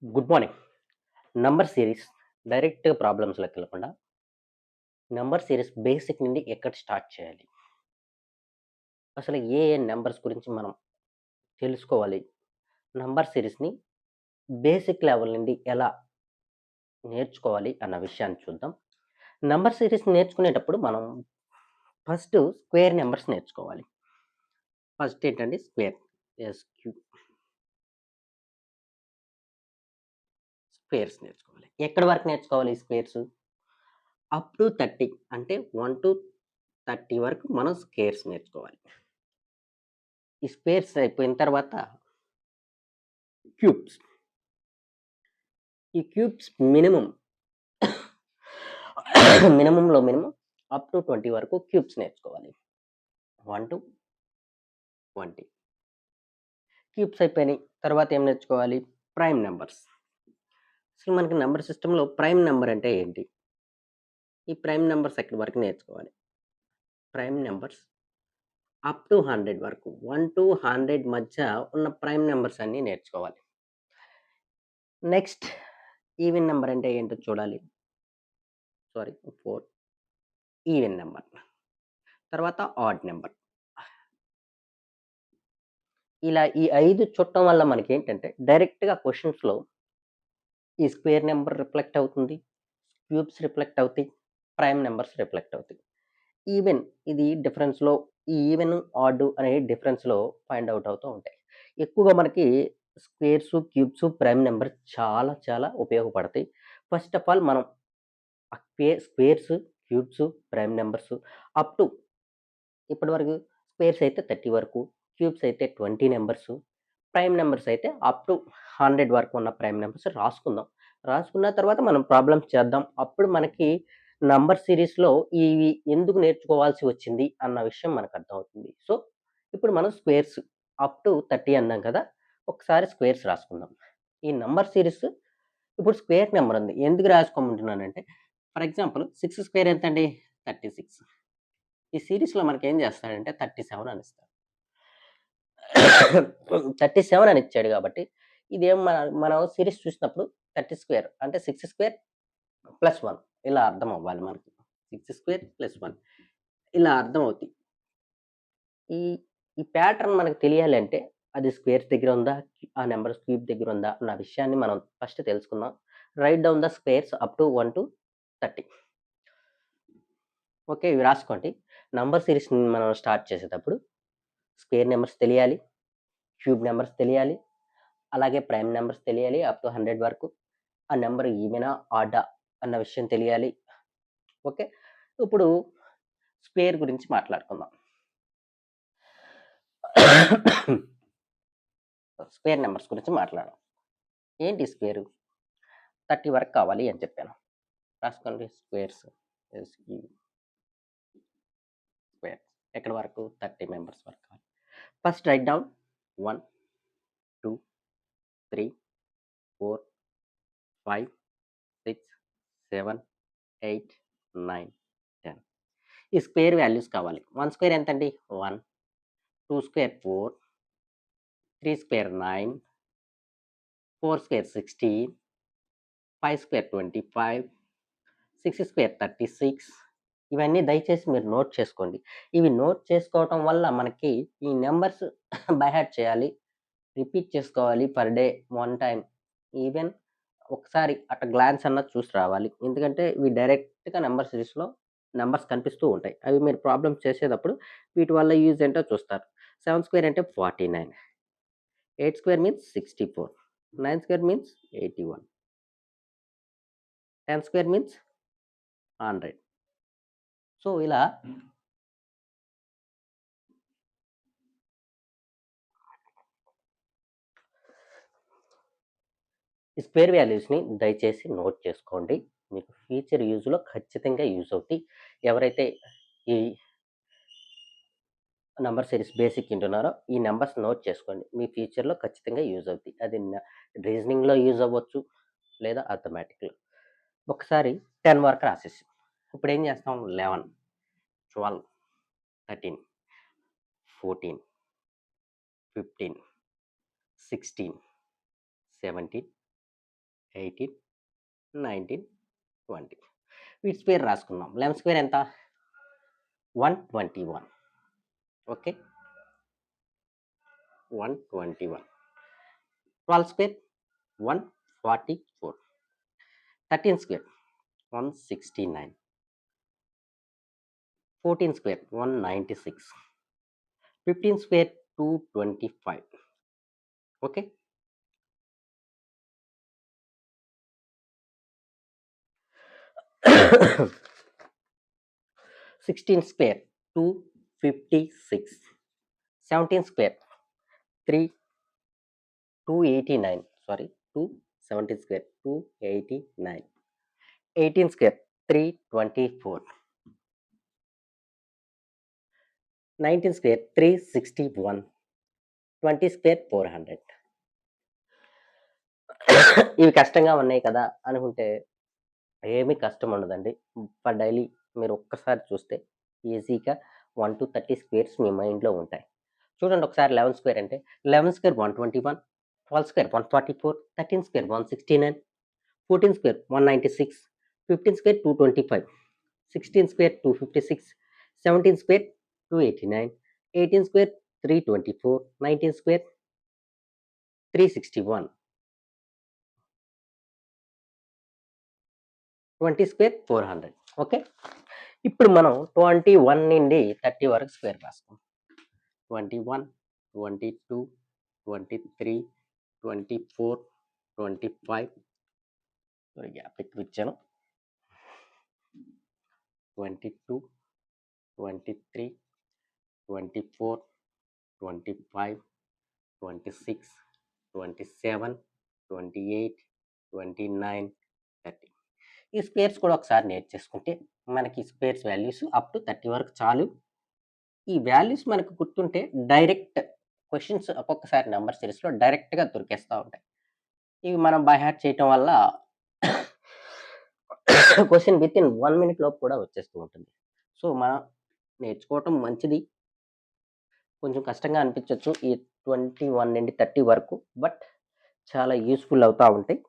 Good morning. Number series direct ప్రాబ్లమ్స్‌లోకి వెళ్ళకుండా, number series basic నుండి ఎక్కడ స్టార్ట్ చేయాలి? అసలు ఏ ఏ నంబర్స్ గురించి మనం తెలుసుకోవాలి? నంబర్ సీరీస్‌ని బేసిక్ లెవెల్ నుండి ఎలా నేర్చుకోవాలి అన్న విషయాన్ని చూద్దాం. నంబర్ సీరీస్ నేర్చుకునేటప్పుడు మనం ఫస్ట్ స్క్వేర్ నంబర్స్ నేర్చుకోవాలి. ఫస్ట్ ఏంటంటే స్క్వేర్. ఎస్‌క్యూ స్క్వేర్స్ నేర్చుకోవాలి. ఎక్కడి వరకు నేర్చుకోవాలి ఈ స్క్వేర్స్? అప్ టు 30 అంటే 1-30 వరకు మనం స్క్వేర్స్ నేర్చుకోవాలి. ఈ స్క్వేర్స్ అయిపోయిన తర్వాత క్యూబ్స్. ఈ క్యూబ్స్ మినిమమ్‌లో మినిమమ్ అప్ టు 20 వరకు క్యూబ్స్ నేర్చుకోవాలి. 1-20 క్యూబ్స్ అయిపోయినాయి. తర్వాత ఏం నేర్చుకోవాలి? Prime numbers. అసలు మనకి నంబర్ సిస్టమ్‌లో ప్రైమ్ నంబర్ అంటే ఏంటి? ఈ ప్రైమ్ నంబర్స్ ఎక్కడి వరకు నేర్చుకోవాలి? ప్రైమ్ నంబర్స్ అప్ టు 100 వరకు. 1-100 మధ్య ఉన్న ప్రైమ్ నంబర్స్ అన్నీ నేర్చుకోవాలి. నెక్స్ట్ ఈవెన్ నంబర్ అంటే ఏంటో చూడాలి. Sorry 4 even number. తర్వాత ఆడ్ నంబర్. ఇలా ఈ 5 చూడటం వల్ల మనకేంటంటే డైరెక్ట్‌గా క్వెషన్స్‌లో ఈ స్క్వేర్ నంబర్ రిఫ్లెక్ట్ అవుతుంది. క్యూబ్స్ రిఫ్లెక్ట్ అవుతాయి. ప్రైమ్ నంబర్స్ రిఫ్లెక్ట్ అవుతాయి. ఈవెన్ ఇది డిఫరెన్స్‌లో ఈ ఈవెన్, ఆడ్ అనే డిఫరెన్స్‌లో ఫైండ్ ఔట్ అవుతూ ఉంటాయి. ఎక్కువగా మనకి స్క్వేర్స్, క్యూబ్స్, ప్రైమ్ నంబర్స్ చాలా చాలా ఉపయోగపడతాయి. ఫస్ట్ ఆఫ్ ఆల్ మనం squares, cubes, prime numbers up to ఇప్పటివరకు స్క్వేర్స్ అయితే 30 వరకు, క్యూబ్స్ అయితే 20 నంబర్స్, ప్రైమ్ నంబర్స్ అయితే అప్ టు 100 వరకు ఉన్న ప్రైమ్ నంబర్స్ రాసుకుందాం. రాసుకున్న తర్వాత మనం ప్రాబ్లమ్స్ చేద్దాం. అప్పుడు మనకి నంబర్ సీరీస్‌లో ఇవి ఎందుకు నేర్చుకోవాల్సి వచ్చింది అన్న విషయం మనకు అర్థమవుతుంది. సో, ఇప్పుడు మనం స్క్వేర్స్ అప్ టు 30 అన్నాం కదా! ఒకసారి స్క్వేర్స్ రాసుకుందాం. ఈ నంబర్ సీరీస్ ఇప్పుడు స్క్వేర్ నంబర్ ఉంది. ఎందుకు రాసుకోమంటున్నానంటే ఫర్ ఎగ్జాంపుల్ 6 స్క్వేర్ ఎంతండి? 36. ఈ సీరీస్‌లో మనకేం చేస్తాడంటే 37 అని ఇస్తాడు. 37 అని ఇచ్చాడు కాబట్టి ఇదేం మనం సీరీస్ చూసినప్పుడు 30 స్క్వేర్ అంటే 6 స్క్వేర్ ప్లస్ 1 ఇలా అర్థం అవ్వాలి మనకి. 6 స్క్వేర్ ప్లస్ 1 ఇలా అర్థమవుద్ది. ఈ ఈ ప్యాటర్న్ మనకు తెలియాలంటే అది స్క్వేర్స్ దగ్గర ఉందా? ఆ నంబర్ క్యూబ్ దగ్గర ఉందా? అన్న విషయాన్ని మనం ఫస్ట్ తెలుసుకుందాం. Right down the squares up to 1-30. Okay. ఇవి రాసుకోండి. నంబర్ సీరీస్‌ని మనం స్టార్ట్ చేసేటప్పుడు స్క్వేర్ నంబర్స్ తెలియాలి. క్యూబ్ నంబర్స్ తెలియాలి. అలాగే ప్రైమ్ నంబర్స్ తెలియాలి అప్ టు 100 వరకు. ఆ నంబర్ ఈవెనా? ఆడా? అన్న విషయం తెలియాలి. ఓకే. ఇప్పుడు స్క్వేర్ గురించి మాట్లాడుకుందాం. స్క్వేర్ నంబర్స్ గురించి మాట్లాడదాం. ఏంటి స్క్వేరు? 30 వరకు కావాలి అని చెప్పాను. రాసుకోండి స్క్వేర్స్. SQ squares. ఎక్కడి వరకు? 30 మెంబర్స్ వరకు కావాలి. First right down 1, 2, 3, 4, 5, 6, 7, 8, 9, 10. ఈ స్క్వేర్ వాల్యూస్ కావాలి. 1 స్క్వేర్ ఎంతండి? 1, 2 square 4, 3 square 9, 4 square 16, 5 square 25, 6 square 36. ఇవన్నీ దయచేసి మీరు నోట్ చేసుకోండి. ఇవి నోట్ చేసుకోవటం వల్ల మనకి ఈ నంబర్స్ బై హార్ట్ చేయాలి. రిపీట్ చేసుకోవాలి పర్ డే 1 టైమ్. ఈవెన్ ఒకసారి అట్లా గ్లాన్స్ అన్నది చూసి రావాలి. ఎందుకంటే ఇవి డైరెక్ట్‌గా నంబర్ సీరీస్‌లో నంబర్స్ కనిపిస్తూ ఉంటాయి. అవి మీరు ప్రాబ్లమ్స్ చేసేటప్పుడు వీటి వల్ల యూజ్ ఏంటో చూస్తారు. 7 స్క్వేర్ అంటే 49. 8 square means 64. 9 square means 81. 10 square means 100. So, ఇలా ఈ స్క్వేర్ వాల్యూస్‌ని దయచేసి నోట్ చేసుకోండి. మీకు ఫ్యూచర్ యూజ్‌లో ఖచ్చితంగా యూజ్ అవుతాయి. ఎవరైతే ఈ నంబర్ సీరీస్ బేసిక్ వింటున్నారో ఈ నంబర్స్ నోట్ చేసుకోండి. మీ ఫ్యూచర్‌లో ఖచ్చితంగా యూజ్ అవుతాయి. అది రీజనింగ్‌లో యూజ్ అవ్వచ్చు. లేదా అర్థమెటిక్‌లో. ఒకసారి 10 వరకు రాసేసాం. ఇప్పుడేం చేస్తాం 11, 12, 13, 14, 15, 16, 17, 18, 19, 20. వీటి స్క్వేర్ రాసుకున్నాం. 11 స్క్వేర్ ఎంత? 121. Okay, 121. 12 square 144. 13 square 169. 14 square 196. 15 square 225. Okay, 16 square 256. 17 square 289. Sorry, 17 square 289. 18 square 324. 19 square 361. 20 square 400. ఇవి కష్టంగా ఉన్నాయి కదా అనుకుంటే ఏమీ కష్టం ఉండదండి. ఫర్ డైలీ మీరు ఒక్కసారి చూస్తే ఈజీగా 1-30 స్క్వేర్స్ మీ మైండ్‌లో ఉంటాయి. చూడండి ఒకసారి 11 స్క్వేర్ అంటే 11 square 121, 12 square 144, 13 square 169, 14 square 196, 15 square 225, 16 square 256, 17 square 289, 18 square 324, 19 square 361, 20 square 400. Okay, ఇప్పుడు మనం 21 నుండి 30 వరకు స్క్వేర్ రాసుకుందాం. 21, 22, 23, 24, 25. గ్యాప్ ఎక్కువ ఇచ్చాను. 22, 23, 24, 25, 26, 27, 28, 29, 30. ఈ స్క్వేర్స్ కూడా ఒకసారి నేర్చేసుకుంటే మనకి స్క్వేర్స్ వాల్యూస్ అప్ టు 30 వరకు చాలు. ఈ వాల్యూస్ మనకు గుర్తుంటే డైరెక్ట్ క్వెషన్స్ ఒక్కొక్కసారి నంబర్ సిరీస్‌లో డైరెక్ట్‌గా దొరికేస్తా ఉంటాయి. ఇవి మనం బై హార్ట్ చేయటం వల్ల క్వెషన్ వితిన్ 1 మినిట్ లోపు కూడా వచ్చేస్తూ ఉంటుంది. సో, మనం నేర్చుకోవటం మంచిది. కొంచెం కష్టంగా అనిపించొచ్చు ఈ 21 నుండి 30 వరకు. బట్ చాలా యూజ్‌ఫుల్ అవుతా ఉంటాయి.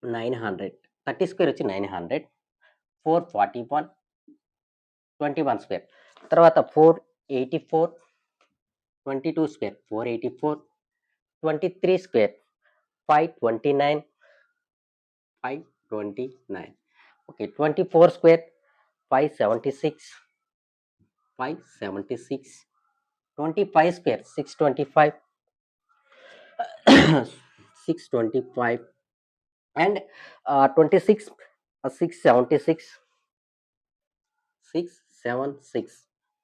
900. 30 స్క్వేర్ వచ్చి 900. 441. 21 స్క్వేర్. తర్వాత 484. 22 square 484. 23 square 529. 529. Okay, 24 square 576. 576. 25 square 625. 625. And 26 676. 676.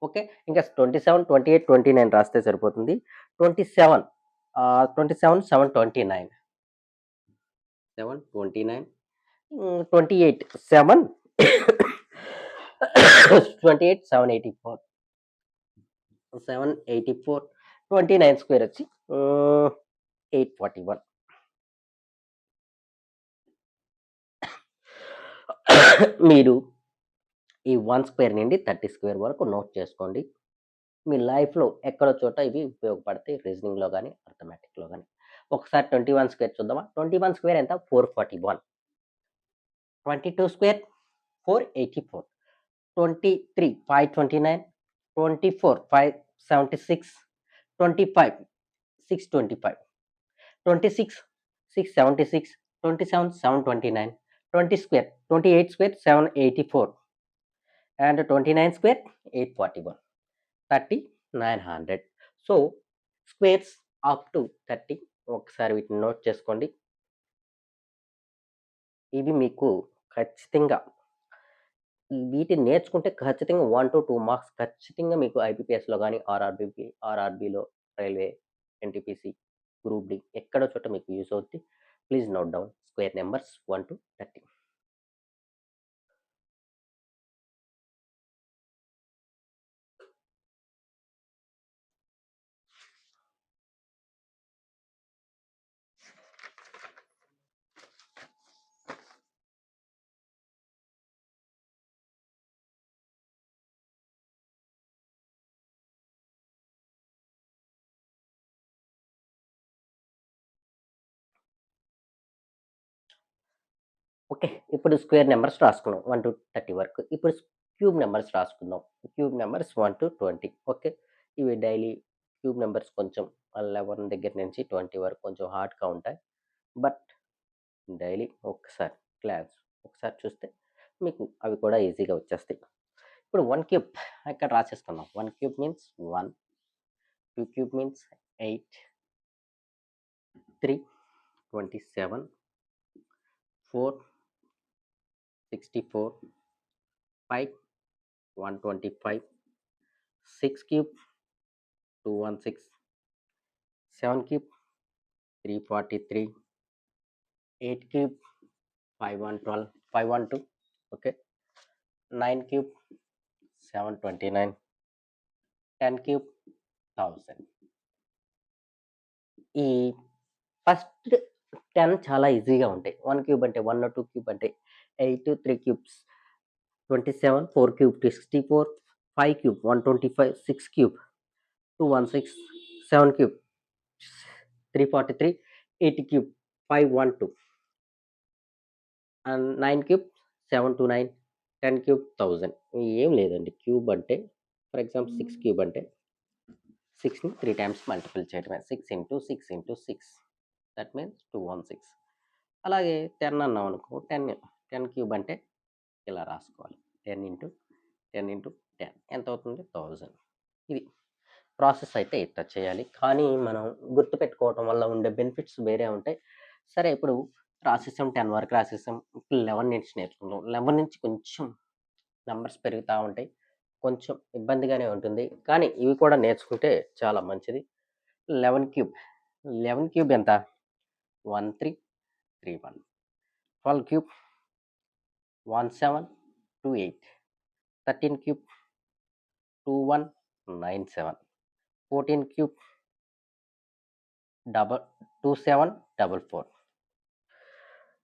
Okay, ఇంకా 27, 28, 29 రాస్తే సరిపోతుంది. 27 729. 729. 28 7 28 784. 784. 29 స్క్వేర్ వచ్చి 841. మీరు ఈ 1 స్క్వేర్ నుండి 30 స్క్వేర్ వరకు నోట్ చేసుకోండి. మీ లైఫ్‌లో ఎక్కడో చోట ఇవి ఉపయోగపడతాయి. రీజనింగ్‌లో గాని, అర్థమెటిక్‌లో గాని. ఒకసారి 21 స్క్వేర్ చూద్దామా? 21 స్క్వేర్ ఎంత? 441. 22 square 484. 23 529. 24 576. 25 625. 26 676. 27 729. 20 square 28 square 784. And 29 square 841. 30 900. So, squares up to 30 ఒకసారి వీటిని నోట్ చేసుకోండి. ఇవి మీకు ఖచ్చితంగా వీటిని నేర్చుకుంటే ఖచ్చితంగా 1-2 మార్క్స్ ఖచ్చితంగా మీకు ఐబీపీఎస్‌లో గాని, ఆర్ఆర్‌బీలో, రైల్వే, ఎన్టీపీసీ, గ్రూప్ డి ఎక్కడో చోట మీకు యూజ్ అవుద్ది. Please note down square numbers 1-30. Okay. ఇప్పుడు స్క్వేర్ నంబర్స్ రాసుకున్నాం 1-30 వరకు. ఇప్పుడు క్యూబ్ నంబర్స్ రాసుకుందాం. Cube numbers 1-20 okay. ఇవి డైలీ క్యూబ్ నంబర్స్ కొంచెం 11 దగ్గర నుంచి 20 వరకు కొంచెం హార్డ్‌గా ఉంటాయి. బట్ డైలీ ఒకసారి చూస్తే మీకు అవి కూడా ఈజీగా వచ్చేస్తాయి. ఇప్పుడు 1 క్యూబ్ ఇక్కడ రాసేసుకుందాం. 1 cube means 1, 2 cube means 8, 3 27, 4 64, 5 125, 6 cube 216, 7 cube 343, 8 cube 5112, 512, okay, 9 cube 729, 10 cube 1000. ఈ ఫస్ట్ 10 చాలా ఈజీగా ఉంటాయి. 1 క్యూబ్ అంటే 1, 2 క్యూబ్ అంటే 8, 3 cubes 27, 4 cube 64, 5 cube 125, 6 cube 216, 7 cube 343, 8 cube 512 and 9 cube 729, 10 cube 1000. ఏం లేదండి. క్యూబ్ అంటే ఫర్ ఎగ్జాంపుల్ 6 క్యూబ్ అంటే 6ని 3 టైమ్స్ మల్టిపుల్ చేయడమే. 6 ఇంటూ 6 ఇంటూ 6 దట్ మీన్స్ 216. అలాగే 10 అన్నాం అనుకో 10 క్యూబ్ అంటే ఇలా రాసుకోవాలి. 10 ఇంటూ 10 ఇంటూ 10 ఎంత అవుతుంది? 1000. ఇది ప్రాసెస్ అయితే ఇట్లా చేయాలి. కానీ మనం గుర్తుపెట్టుకోవటం వల్ల ఉండే బెనిఫిట్స్ వేరే ఉంటాయి. సరే ఇప్పుడు రాసేసాం 10 వరకు రాసేసాం. ఇప్పుడు 11 నుంచి నేర్చుకుందాం. 11 నుంచి కొంచెం నంబర్స్ పెరుగుతా ఉంటాయి. కొంచెం ఇబ్బందిగానే ఉంటుంది. కానీ ఇవి కూడా నేర్చుకుంటే చాలా మంచిది. 11 క్యూబ్. 11 క్యూబ్ ఎంత? 1331. 12 cube 1728. 13 cube 2197. 14 cube 2744.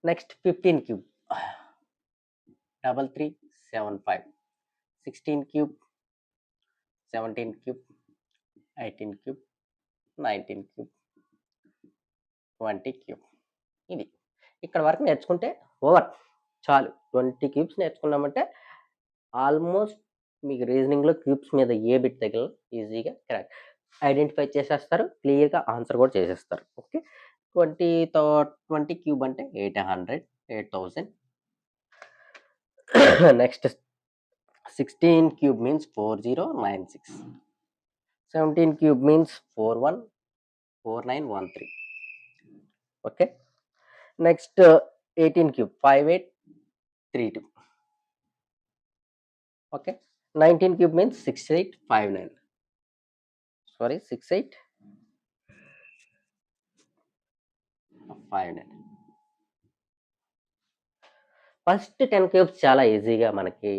Next 15 cube 3375. 16 cube 17 cube 18 cube 19 cube 20 cube. ఇది ఇక్కడ వరకు నేర్చుకుంటే ఓవర్ చాలు. 20 క్యూబ్స్ నేర్చుకున్నామంటే ఆల్మోస్ట్ మీకు రీజనింగ్‌లో క్యూబ్స్ మీద ఏ బిట్ తగిలినా ఈజీగా ఐడెంటిఫై చేసేస్తారు. క్లియర్‌గా ఆన్సర్ కూడా చేసేస్తారు. ఓకే. 20 క్యూబ్ అంటే 800, 8000. Next 16 cube means 4096. 17 cube means 414913. Okay. Next 18 cube 5832. Okay. 19 cube means 6859. Sorry, 6859. First 10 cubes చాలా ఈజీగా మనకి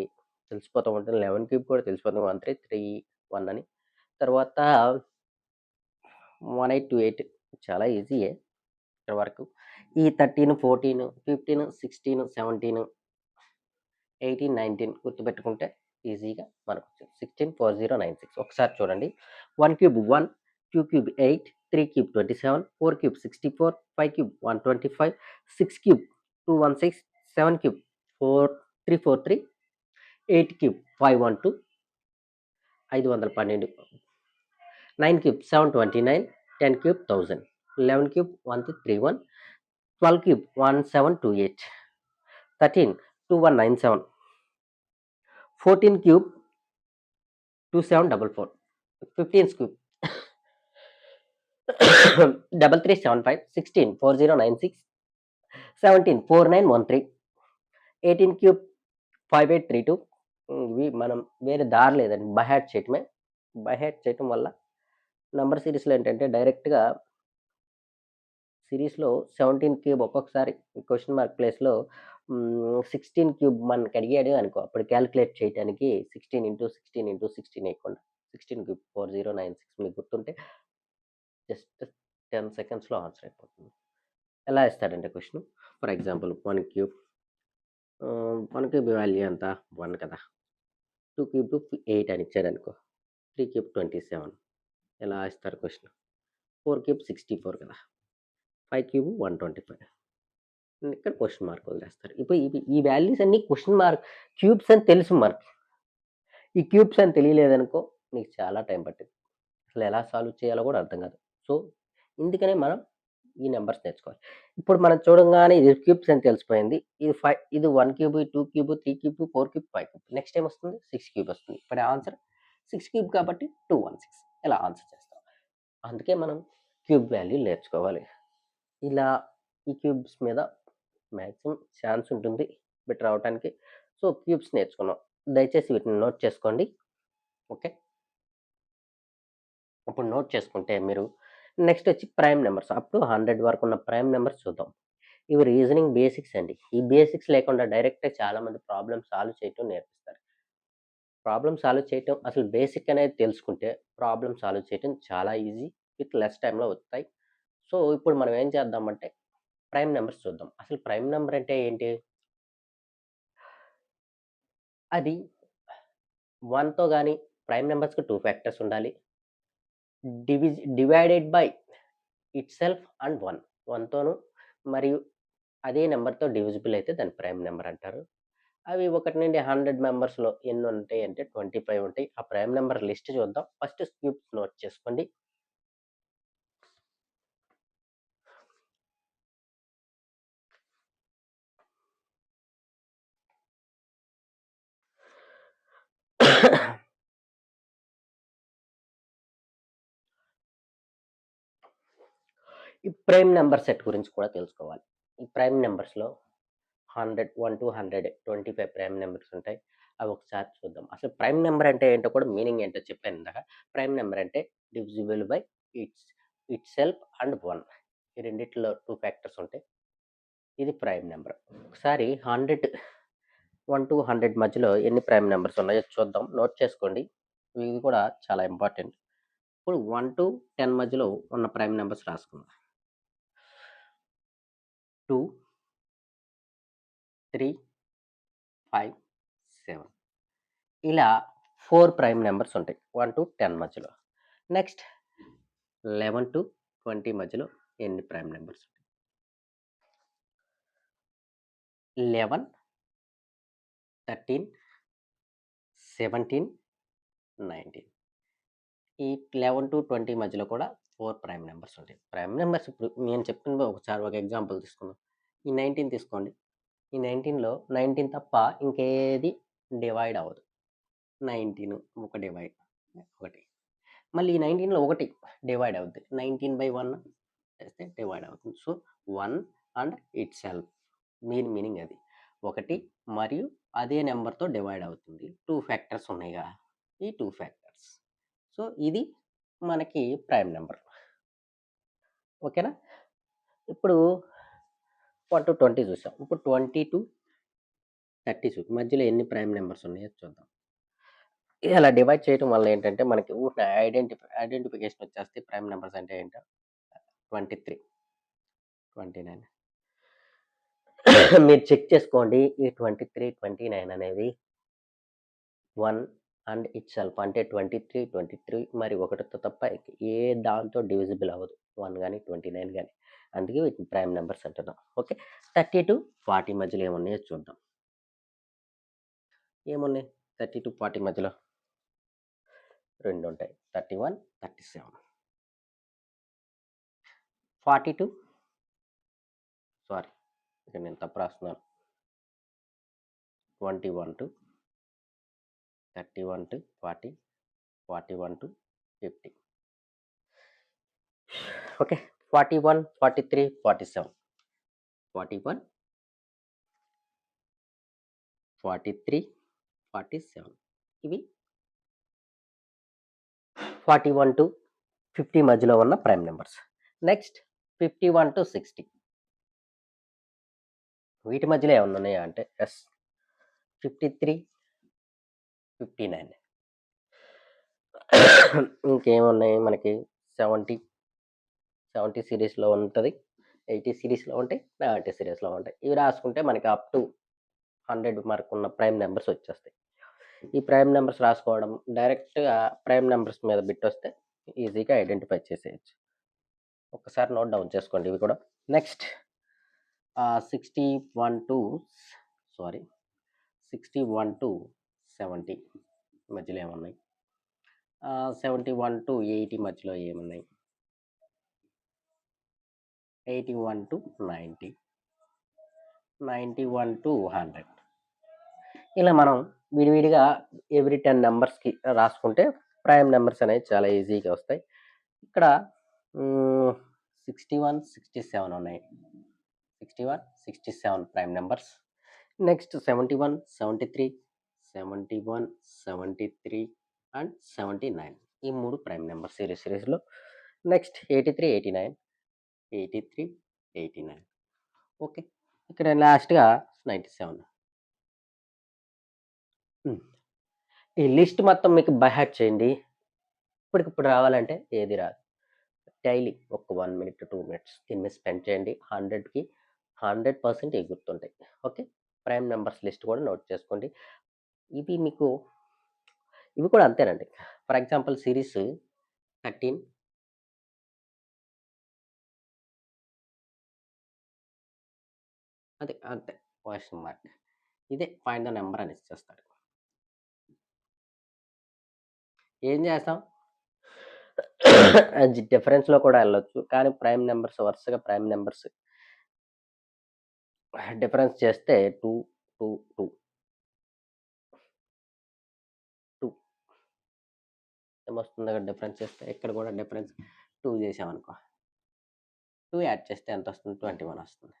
తెలిసిపోతూ ఉంటుంది. 11 క్యూబ్ కూడా తెలిసిపోతుంది. 1331 అని. తర్వాత 1828 చాలా ఈజీయే ఇక్కడ వరకు. ఈ 13, 14, 15, 16, 17, 18, 19 గుర్తుపెట్టుకుంటే ఈజీగా మనకు 16 4096. ఒకసారి చూడండి. 1 cube 1, 2 cube 8, 3 cube 27, 4 cube 64, 5 cube 125, 6 cube 216, 7 cube 4343, 8 cube 512, 512, 9 cube 729, 10 cube 1000, 11 cube 1331, 12 cube 1728, 13 2197, 14 cube 2744, 15 cube 3375, 16 4096, 17 4913, 18 cube 5832. ఇవి మనం వేరే దారి లేదండి. బై హార్ట్ చేయటమే. బై హార్ట్ చేయటం వల్ల నంబర్ సిరీస్‌లో ఏంటంటే డైరెక్ట్‌గా సిరీస్‌లో 17 క్యూబ్ ఒక్కొక్కసారి క్వెషన్ మార్క్ ప్లేస్‌లో 16 క్యూబ్ మనకి అడిగాడు అనుకో, అప్పుడు కాలిక్యులేట్ చేయటానికి 16 ఇంటూ 16 ఇంటూ 16 వేయకుండా 16 క్యూబ్ 4096 మీకు గుర్తుంటే జస్ట్ 10 సెకండ్స్‌లో ఆన్సర్ అయిపోతుంది. ఎలా ఇస్తాడంటే question for example 1 cube 1 cube value ఎంత? 1 కదా! 2 క్యూబ్ 8 అని ఇచ్చాడనుకో. 3 క్యూబ్ 27 ఎలా ఇస్తారు క్వెషన్? 4 క్యూబ్ 64 కదా! 5 క్యూబ్ 125. ఇక్కడ క్వెషన్ మార్క్ వదిలేస్తారు. ఇప్పుడు ఈ వాల్యూస్ అన్నీ క్వెషన్ మార్క్ క్యూబ్స్ అని తెలుసు మనకి. ఈ క్యూబ్స్ అని తెలియలేదనుకో నీకు చాలా టైం పట్టిద్ది. అసలు ఎలా సాల్వ్ చేయాలో కూడా అర్థం కాదు. సో, ఇందుకనే మనం ఈ నంబర్స్ నేర్చుకోవాలి. ఇప్పుడు మనం చూడంగానే ఇది క్యూబ్స్ అని తెలిసిపోయింది. ఇది 1 cube, 2 cube, 3 cube, 4 cube, 5 cube. Next ఏమొస్తుంది? 6 క్యూబ్ వస్తుంది. ఇప్పుడు ఆన్సర్ 6 క్యూబ్ కాబట్టి 216 ఇలా ఆన్సర్ చేస్తాం. అందుకే మనం క్యూబ్ వాల్యూ నేర్చుకోవాలి. ఇలా ఈ క్యూబ్స్ మీద మాక్సిమం ఛాన్స్ ఉంటుంది బిట్ రావటానికి. సో, క్యూబ్స్ నేర్చుకున్నాం. దయచేసి వీటిని నోట్ చేసుకోండి. ఓకే. ఇప్పుడు నోట్ చేసుకుంటే మీరు నెక్స్ట్ వచ్చి ప్రైమ్ నంబర్స్. అప్ టు 100 వరకు ఉన్న ప్రైమ్ నంబర్స్ చూద్దాం. ఇవి రీజనింగ్ బేసిక్స్ అండి. ఈ బేసిక్స్ లేకుండా డైరెక్ట్‌గా చాలామంది ప్రాబ్లమ్ సాల్వ్ చేయటం నేర్పిస్తారు. ప్రాబ్లమ్ సాల్వ్ చేయటం అసలు బేసిక్ అనేది తెలుసుకుంటే ప్రాబ్లమ్ సాల్వ్ చేయటం చాలా ఈజీ. విత్ లెస్ టైమ్‌లో వస్తాయి. సో, ఇప్పుడు మనం ఏం చేద్దామంటే ప్రైమ్ నంబర్స్ చూద్దాం. అసలు ప్రైమ్ నంబర్ అంటే ఏంటి? అది 1తో గాని ప్రైమ్ నంబర్స్‌కి 2 ఫ్యాక్టర్స్ ఉండాలి. Divided by itself and 1. 1తోను మరియు అదే నంబర్‌తో డివిజిబుల్ అయితే దాన్ని ప్రైమ్ నంబర్ అంటారు. అవి 1 నుండి 100 మెంబర్స్‌లో ఎన్నుంటాయంటే 25 ఉంటాయి. ఆ ప్రైమ్ నంబర్ లిస్ట్ చూద్దాం. ఫస్ట్ క్యూబ్స్ నోట్ చేసుకోండి. ఈ ప్రైమ్ నంబర్ సెట్ గురించి కూడా తెలుసుకోవాలి. ఈ ప్రైమ్ నంబర్స్‌లో 100, 1-100 25 ప్రైమ్ నంబర్స్ ఉంటాయి. అవి ఒకసారి చూద్దాం. అసలు ప్రైమ్ నంబర్ అంటే ఏంటో కూడా మీనింగ్ ఏంటో చెప్పాను ఇందాక. ప్రైమ్ నంబర్ అంటే డివిజిబుల్ బై ఇట్‌సెల్ఫ్ అండ్ 1 ఈ రెండిట్లో 2 ఫ్యాక్టర్స్ ఉంటాయి. ఇది ప్రైమ్ నంబర్. ఒకసారి 1-100 మధ్యలో ఎన్ని ప్రైమ్ నంబర్స్ ఉన్నాయో చూద్దాం. నోట్ చేసుకోండి. ఇది కూడా చాలా ఇంపార్టెంట్. ఇప్పుడు 1-10 మధ్యలో ఉన్న ప్రైమ్ నంబర్స్ రాసుకుందాం. 2, 3, 5, 7 ఇలా 4 ప్రైమ్ నంబర్స్ ఉంటాయి. 1-10 మధ్యలో. నెక్స్ట్ 11-20 మధ్యలో ఎన్ని ప్రైమ్ నంబర్స్ ఉంటాయి? 11, 13, 17, 19 ఈ 11-20 మధ్యలో కూడా 4 ప్రైమ్ నంబర్స్ ఉంటాయి. ప్రైమ్ నంబర్స్ ఇప్పుడు నేను చెప్పింది ఒకసారి ఒక ఎగ్జాంపుల్ తీసుకుందాం. ఈ 19 తీసుకోండి. ఈ 19లో 19 తప్ప ఇంకేది డివైడ్ అవ్వదు. 19 ఒక డివైడ్ 1. మళ్ళీ ఈ 19లో 1 డివైడ్ అవుద్ది. 19/1 చేస్తే డివైడ్ అవుతుంది. సో, 1 అండ్ ఇట్‌సెల్ఫ్ మీనింగ్ అది. 1 మరియు అదే నంబర్‌తో డివైడ్ అవుతుంది. 2 ఫ్యాక్టర్స్ ఉన్నాయిగా. ఈ 2 ఫ్యాక్టర్స్. సో, ఇది మనకి ప్రైమ్ నంబర్. ఓకేనా? ఇప్పుడు 1-20 చూసాం. ఇప్పుడు 20-30 మధ్యలో ఎన్ని ప్రైమ్ నంబర్స్ ఉన్నాయో చూద్దాం. ఇలా డివైడ్ చేయటం వల్ల ఏంటంటే మనకి ఊరికే ఐడెంటిఫికేషన్ వచ్చేస్తాయి. ప్రైమ్ నంబర్స్ అంటే ఏంటో 23, 29 మీరు చెక్ చేసుకోండి. ఈ 23, 29 అనేవి 1 అండ్ ఇట్‌సెల్ఫ్ అంటే 23, 23 మరి 1తో తప్ప ఏ దాంతో డివిజిబుల్ అవ్వదు. 1 గాని, 29 గాని. అందుకే వీటిని ప్రైమ్ నంబర్స్ అంటున్నాం. ఓకే. 30-40 మధ్యలో ఏమున్నాయో చూద్దాం. ఏమున్నాయి 30-40 మధ్యలో? 2 ఉంటాయి. 31, 37. 42 సారీ ఇక్కడ నేను తప్పు రాస్తున్నాను. 21-30, 31-40, 41-50. ఓకే. 41, 43, 47. 41, 43, 47 ఇవి 41-50 మధ్యలో ఉన్న ప్రైమ్ నంబర్స్. నెక్స్ట్ 51-60 వీటి మధ్యలో ఏమన్నా ఉన్నాయా అంటే 53, 59 ఇంకేమున్నాయి మనకి 70 సిరీస్‌లో ఉంటది. 80 సిరీస్‌లో ఉంటాయి. 90 సిరీస్‌లో ఉంటాయి. ఇవి రాసుకుంటే మనకి అప్ టు 100 వరకు ఉన్న ప్రైమ్ నంబర్స్ వచ్చేస్తాయి. ఈ ప్రైమ్ నంబర్స్ రాసుకోవడం డైరెక్ట్‌గా ప్రైమ్ నంబర్స్ మీద బిట్టొస్తే ఈజీగా ఐడెంటిఫై చేసేయొచ్చు. ఒక్కసారి నోట్ డౌన్ చేసుకోండి ఇవి కూడా. నెక్స్ట్ 61 టు సారీ 61-70 మధ్యలో ఏమున్నాయి? 71-80 మధ్యలో ఏమున్నాయి? 81-90, 91-100. ఇలా మనం విడివిడిగా ఎవ్రీ 10 నంబర్స్‌కి రాసుకుంటే ప్రైమ్ నంబర్స్ అనేవి చాలా ఈజీగా వస్తాయి. ఇక్కడ 61, 67 ఉన్నాయి. 61, 67 ప్రైమ్ నంబర్స్. నెక్స్ట్ 71, 73, 71, 73 అండ్ 79 ఈ 3 ప్రైమ్ నంబర్ సిరీస్‌లో. నెక్స్ట్ 83, 89, 83, 89. ఓకే. ఇక్కడ లాస్ట్‌గా 97. ఈ లిస్ట్ మొత్తం మీకు బై హార్ట్ చేయండి. ఇప్పటికిప్పుడు రావాలంటే ఏది రాదు. డైలీ ఒక 1 మినిట్, 2 మినిట్స్ దీని మీద స్పెండ్ చేయండి. 100కి 100% ఇవి గుర్తుంటాయి. ఓకే. ప్రైమ్ నంబర్స్ లిస్ట్ కూడా నోట్ చేసుకోండి. ఇవి మీకు ఇవి కూడా అంతేనండి. ఫర్ ఎగ్జాంపుల్ సిరీస్ 13 అంతే. Question mark. ఇదే ఫైండ్ ద నంబర్ అని ఇచ్చేస్తాడు. ఏం చేస్తాం? అది డిఫరెన్స్‌లో కూడా ఎళ్ళొచ్చు. కానీ ప్రైమ్ నంబర్స్ వరుసగా ప్రైమ్ నంబర్స్ డిఫరెన్స్ చేస్తే 2, 2, 2, 2 ఏమొస్తుంది అక్కడ డిఫరెన్స్ చేస్తే? ఇక్కడ కూడా డిఫరెన్స్ 2 చేసామనుకో. 2 యాడ్ చేస్తే ఎంతొస్తుంది? 21 వస్తుంది.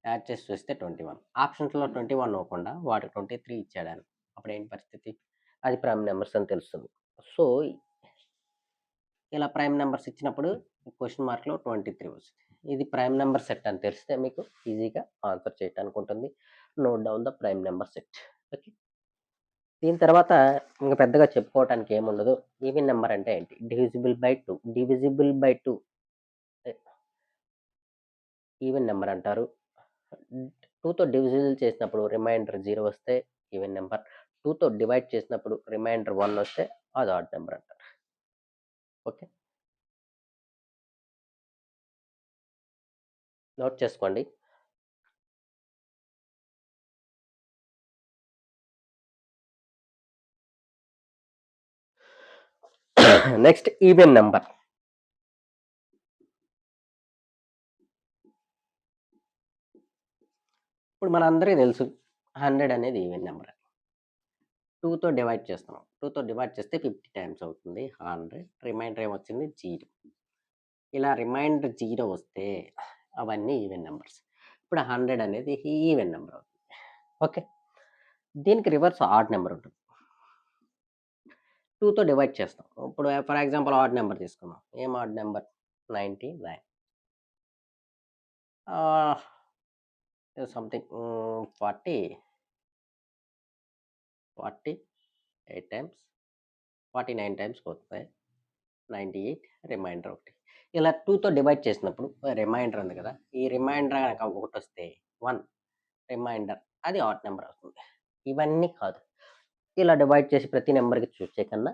యాడ్ చేసి చూస్తే 21. ఆప్షన్స్‌లో 21 ఇవ్వకుండా వాడు 23 ఇచ్చాడని. అప్పుడేంటి పరిస్థితి? అది ప్రైమ్ నంబర్స్ అని తెలుస్తుంది. సో, ఇలా ప్రైమ్ నంబర్స్ ఇచ్చినప్పుడు క్వెషన్ మార్క్‌లో 23 వస్తుంది. ఇది ప్రైమ్ నంబర్ సెట్ అని తెలిస్తే మీకు ఈజీగా ఆన్సర్ చేయటానికి ఉంటుంది. Note down the prime number set. Okay. దీని తర్వాత ఇంక పెద్దగా చెప్పుకోవటానికి ఏముండదు. ఈవెన్ నంబర్ అంటే ఏంటి? Divisible by 2. Divisible by 2 even number అంటారు. 2తో డివిజిబుల్ చేసినప్పుడు రిమైండర్ 0 వస్తే ఈవెన్ నంబర్. 2తో డివైడ్ చేసినప్పుడు రిమైండర్ 1 వస్తే అది ఆడ్ నంబర్ అంటారు. ఓకే. నోట్ చేసుకోండి. Next even number. ఇప్పుడు మనందరికీ తెలుసు 100 అనేది ఈవెన్ నంబర్. 2తో డివైడ్ చేస్తున్నాం. 2తో డివైడ్ చేస్తే 50 టైమ్స్ అవుతుంది 100. రిమైండర్ ఏమొచ్చింది? 0. ఇలా రిమైండర్ 0 వస్తే అవన్నీ ఈవెన్ నంబర్స్. ఇప్పుడు 100 అనేది ఈవెన్ నంబర్ అవుతుంది. ఓకే. దీనికి రివర్స్ ఆడ్ నంబర్ ఉంటుంది. 2తో డివైడ్ చేస్తాం. ఇప్పుడు ఫర్ ఎగ్జాంపుల్ ఆడ్ నంబర్ తీసుకుందాం. ఏం odd number? 99. Something 48 times 49 times పోతాయి. 98 రిమైండర్ ఒకటి. ఇలా 2తో డివైడ్ చేసినప్పుడు రిమైండర్ ఉంది కదా! ఈ రిమైండర్ గనక ఒకటొస్తే 1 రిమైండర్ అది ఆడ్ నంబర్ అవుతుంది. ఇవన్నీ కాదు. ఇలా డివైడ్ చేసి ప్రతి నంబర్‌కి చూసే కన్నా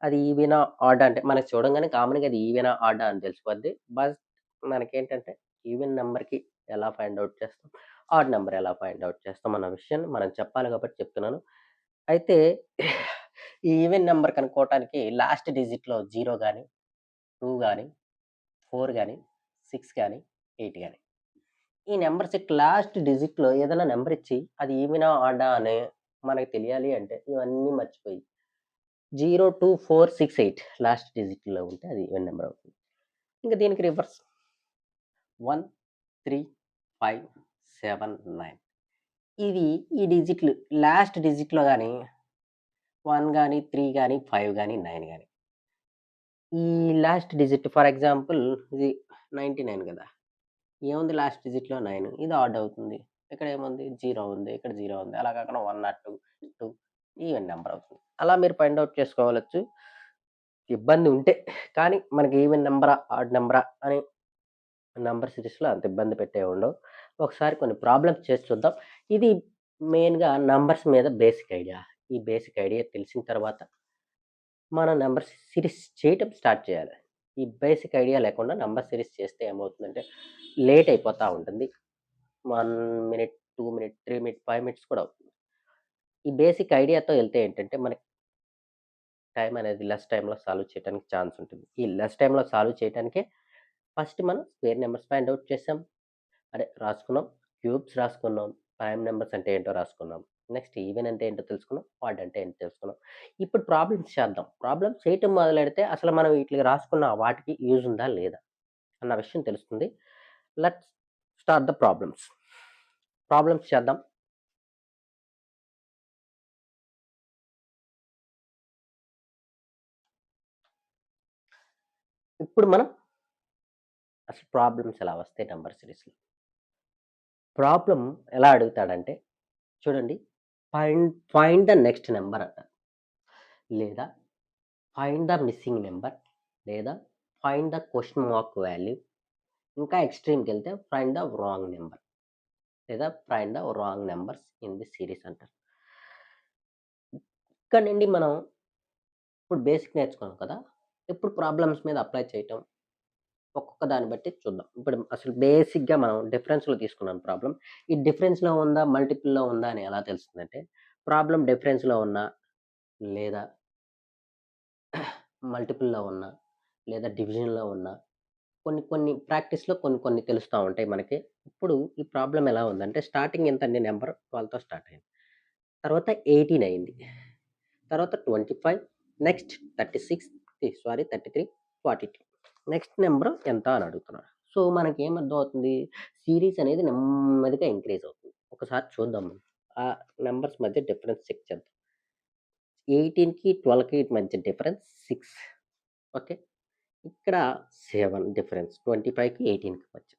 అది ఈవెనా, ఆడా అంటే మనకు చూడంగానే కామన్‌గా అది ఈవెనా, ఆడా అని తెలిసిపోద్ది. బట్ మనకేంటంటే ఈవెన్ నంబర్‌కి ఎలా ఫైండ్ ఔట్ చేస్తాం, ఆడ్ నంబర్ ఎలా ఫైండ్ ఔట్ చేస్తాం అన్న విషయాన్ని మనం చెప్పాలి కాబట్టి చెప్తున్నాను. అయితే ఈ ఈవెన్ నంబర్ కనుక్కోవటానికి లాస్ట్ డిజిట్‌లో 0 గాని, 2 గాని, 4 గాని, 6 గాని, 8 గాని ఈ నంబర్ సెట్ లాస్ట్ డిజిట్‌లో ఏదైనా నంబర్ ఇచ్చి అది ఈవెనా, ఆడా అని మనకు తెలియాలి అంటే ఇవన్నీ మర్చిపోయి 0, 2, 4, 6, 8 లాస్ట్ డిజిట్‌లో ఉంటే అది ఈవెన్ నంబర్ అవుతుంది. ఇంక దీనికి రివర్స్ 1, 3, 5, 7, 9 ఇది ఈ డిజిట్‌లు లాస్ట్ డిజిట్‌లో గాని 1 గాని, 3 గాని, 5 గాని, 9 గాని ఈ లాస్ట్ డిజిట్ ఫర్ ఎగ్జాంపుల్ ఇది 99 గదా! ఏముంది లాస్ట్ డిజిట్‌లో 9 ఇది ఆడ్ అవుతుంది. ఇక్కడ ఏముంది 0 ఉంది. ఇక్కడ 0 ఉంది. అలా కాకుండా 1 ఆర్ 2 ఈవెన్ నంబర్ అవుతుంది. అలా మీరు ఫైండ్ ఔట్ చేసుకోవచ్చు. ఇబ్బంది ఉంటే. కానీ మనకి ఈవెన్ నంబరా, ఆడ్ నంబరా అని నంబర్ సిరీస్‌లో అంత ఇబ్బంది పెట్టేవి ఉండవు. ఒకసారి కొన్ని ప్రాబ్లమ్స్ చేసి చూద్దాం. ఇది మెయిన్‌గా నంబర్స్ మీద బేసిక్ ఐడియా. ఈ బేసిక్ ఐడియా తెలిసిన తర్వాత మనం నంబర్ సిరీస్ చేయటం స్టార్ట్ చేయాలి. ఈ బేసిక్ ఐడియా లేకుండా నంబర్ సిరీస్ చేస్తే ఏమవుతుందంటే లేట్ అయిపోతా ఉంటుంది. 1 మినిట్, 2 మినిట్, 3 మినిట్, 5 మినిట్స్ కూడా అవుతుంది. ఈ బేసిక్ ఐడియాతో ఎళ్తే ఏంటంటే, మనకి టైం అనేది లెస్ టైమ్‌లో సాల్వ్ చేయడానికి ఛాన్స్ ఉంటుంది. ఈ లెస్ టైమ్‌లో సాల్వ్ చేయటానికే ఫస్ట్ మనం స్క్వేర్ నంబర్స్ ఫైండ్ ఔట్ చేసాం. రాసుకున్నాం. క్యూబ్స్ రాసుకున్నాం. ప్రైమ్ నంబర్స్ అంటే ఏంటో రాసుకున్నాం. నెక్స్ట్ ఈవెన్ అంటే ఏంటో తెలుసుకున్నాం. ఆడ్ అంటే ఏంటో తెలుసుకున్నాం. ఇప్పుడు ప్రాబ్లమ్స్ చేద్దాం. ప్రాబ్లమ్స్ చేయటం మొదలెడితే అసలు మనం వీటికి రాసుకున్న వాటికి యూజ్ ఉందా? లేదా? అన్న విషయం తెలుస్తుంది. Let's start the problems. Problems చేద్దాం. ఇప్పుడు మనం అసలు ప్రాబ్లమ్స్ ఎలా వస్తాయి నంబర్ సీరీస్‌లో. ప్రాబ్లమ్ ఎలా అడుగుతాడంటే చూడండి. ఫైండ్ ద నెక్స్ట్ నంబర్ అంటారు. లేదా ఫైండ్ ద మిస్సింగ్ నంబర్, లేదా find the question mark value, ఇంకా ఎక్స్‌ట్రీమ్‌కెళ్తే ఫైండ్ ద రాంగ్ నంబర్, లేదా find the wrong numbers in the series అంటారు. ఇక్కడ నుండి మనం ఇప్పుడు బేసిక్ నేర్చుకున్నాం కదా! ఇప్పుడు ప్రాబ్లమ్స్ మీద అప్లై చేయటం ఒక్కొక్క దాన్ని బట్టి చూద్దాం. ఇప్పుడు అసలు బేసిక్‌గా మనం డిఫరెన్స్‌లో తీసుకున్నాం ప్రాబ్లమ్. ఈ డిఫరెన్స్‌లో ఉందా? మల్టిపుల్‌లో ఉందా? అని ఎలా తెలుస్తుందంటే, ప్రాబ్లమ్ డిఫరెన్స్‌లో ఉన్నా, లేదా మల్టిపుల్‌లో ఉన్నా, లేదా డివిజన్‌లో ఉన్నా, కొన్ని కొన్ని ప్రాక్టీస్‌లో కొన్ని కొన్ని తెలుస్తా ఉంటాయి మనకి. ఇప్పుడు ఈ ప్రాబ్లమ్ ఎలా ఉందంటే, స్టార్టింగ్ ఎంతండి నంబర్ 12తో స్టార్ట్ అయింది. తర్వాత 18 అయింది. తర్వాత 25, నెక్స్ట్ 36 సారీ 33, 42. నెక్స్ట్ నంబర్ ఎంత అని అడుగుతున్నాడు. సో, మనకేం అర్థమవుతుంది? సీరీస్ అనేది నెమ్మదిగా ఇంక్రీజ్ అవుతుంది. ఒకసారి చూద్దాం మనం. ఆ నంబర్స్ మధ్య డిఫరెన్స్ చెక్ చేద్దాం. 18కి, 12కి మధ్య డిఫరెన్స్ 6. ఓకే. ఇక్కడ 7 డిఫరెన్స్. 25కి, 18కి మధ్య.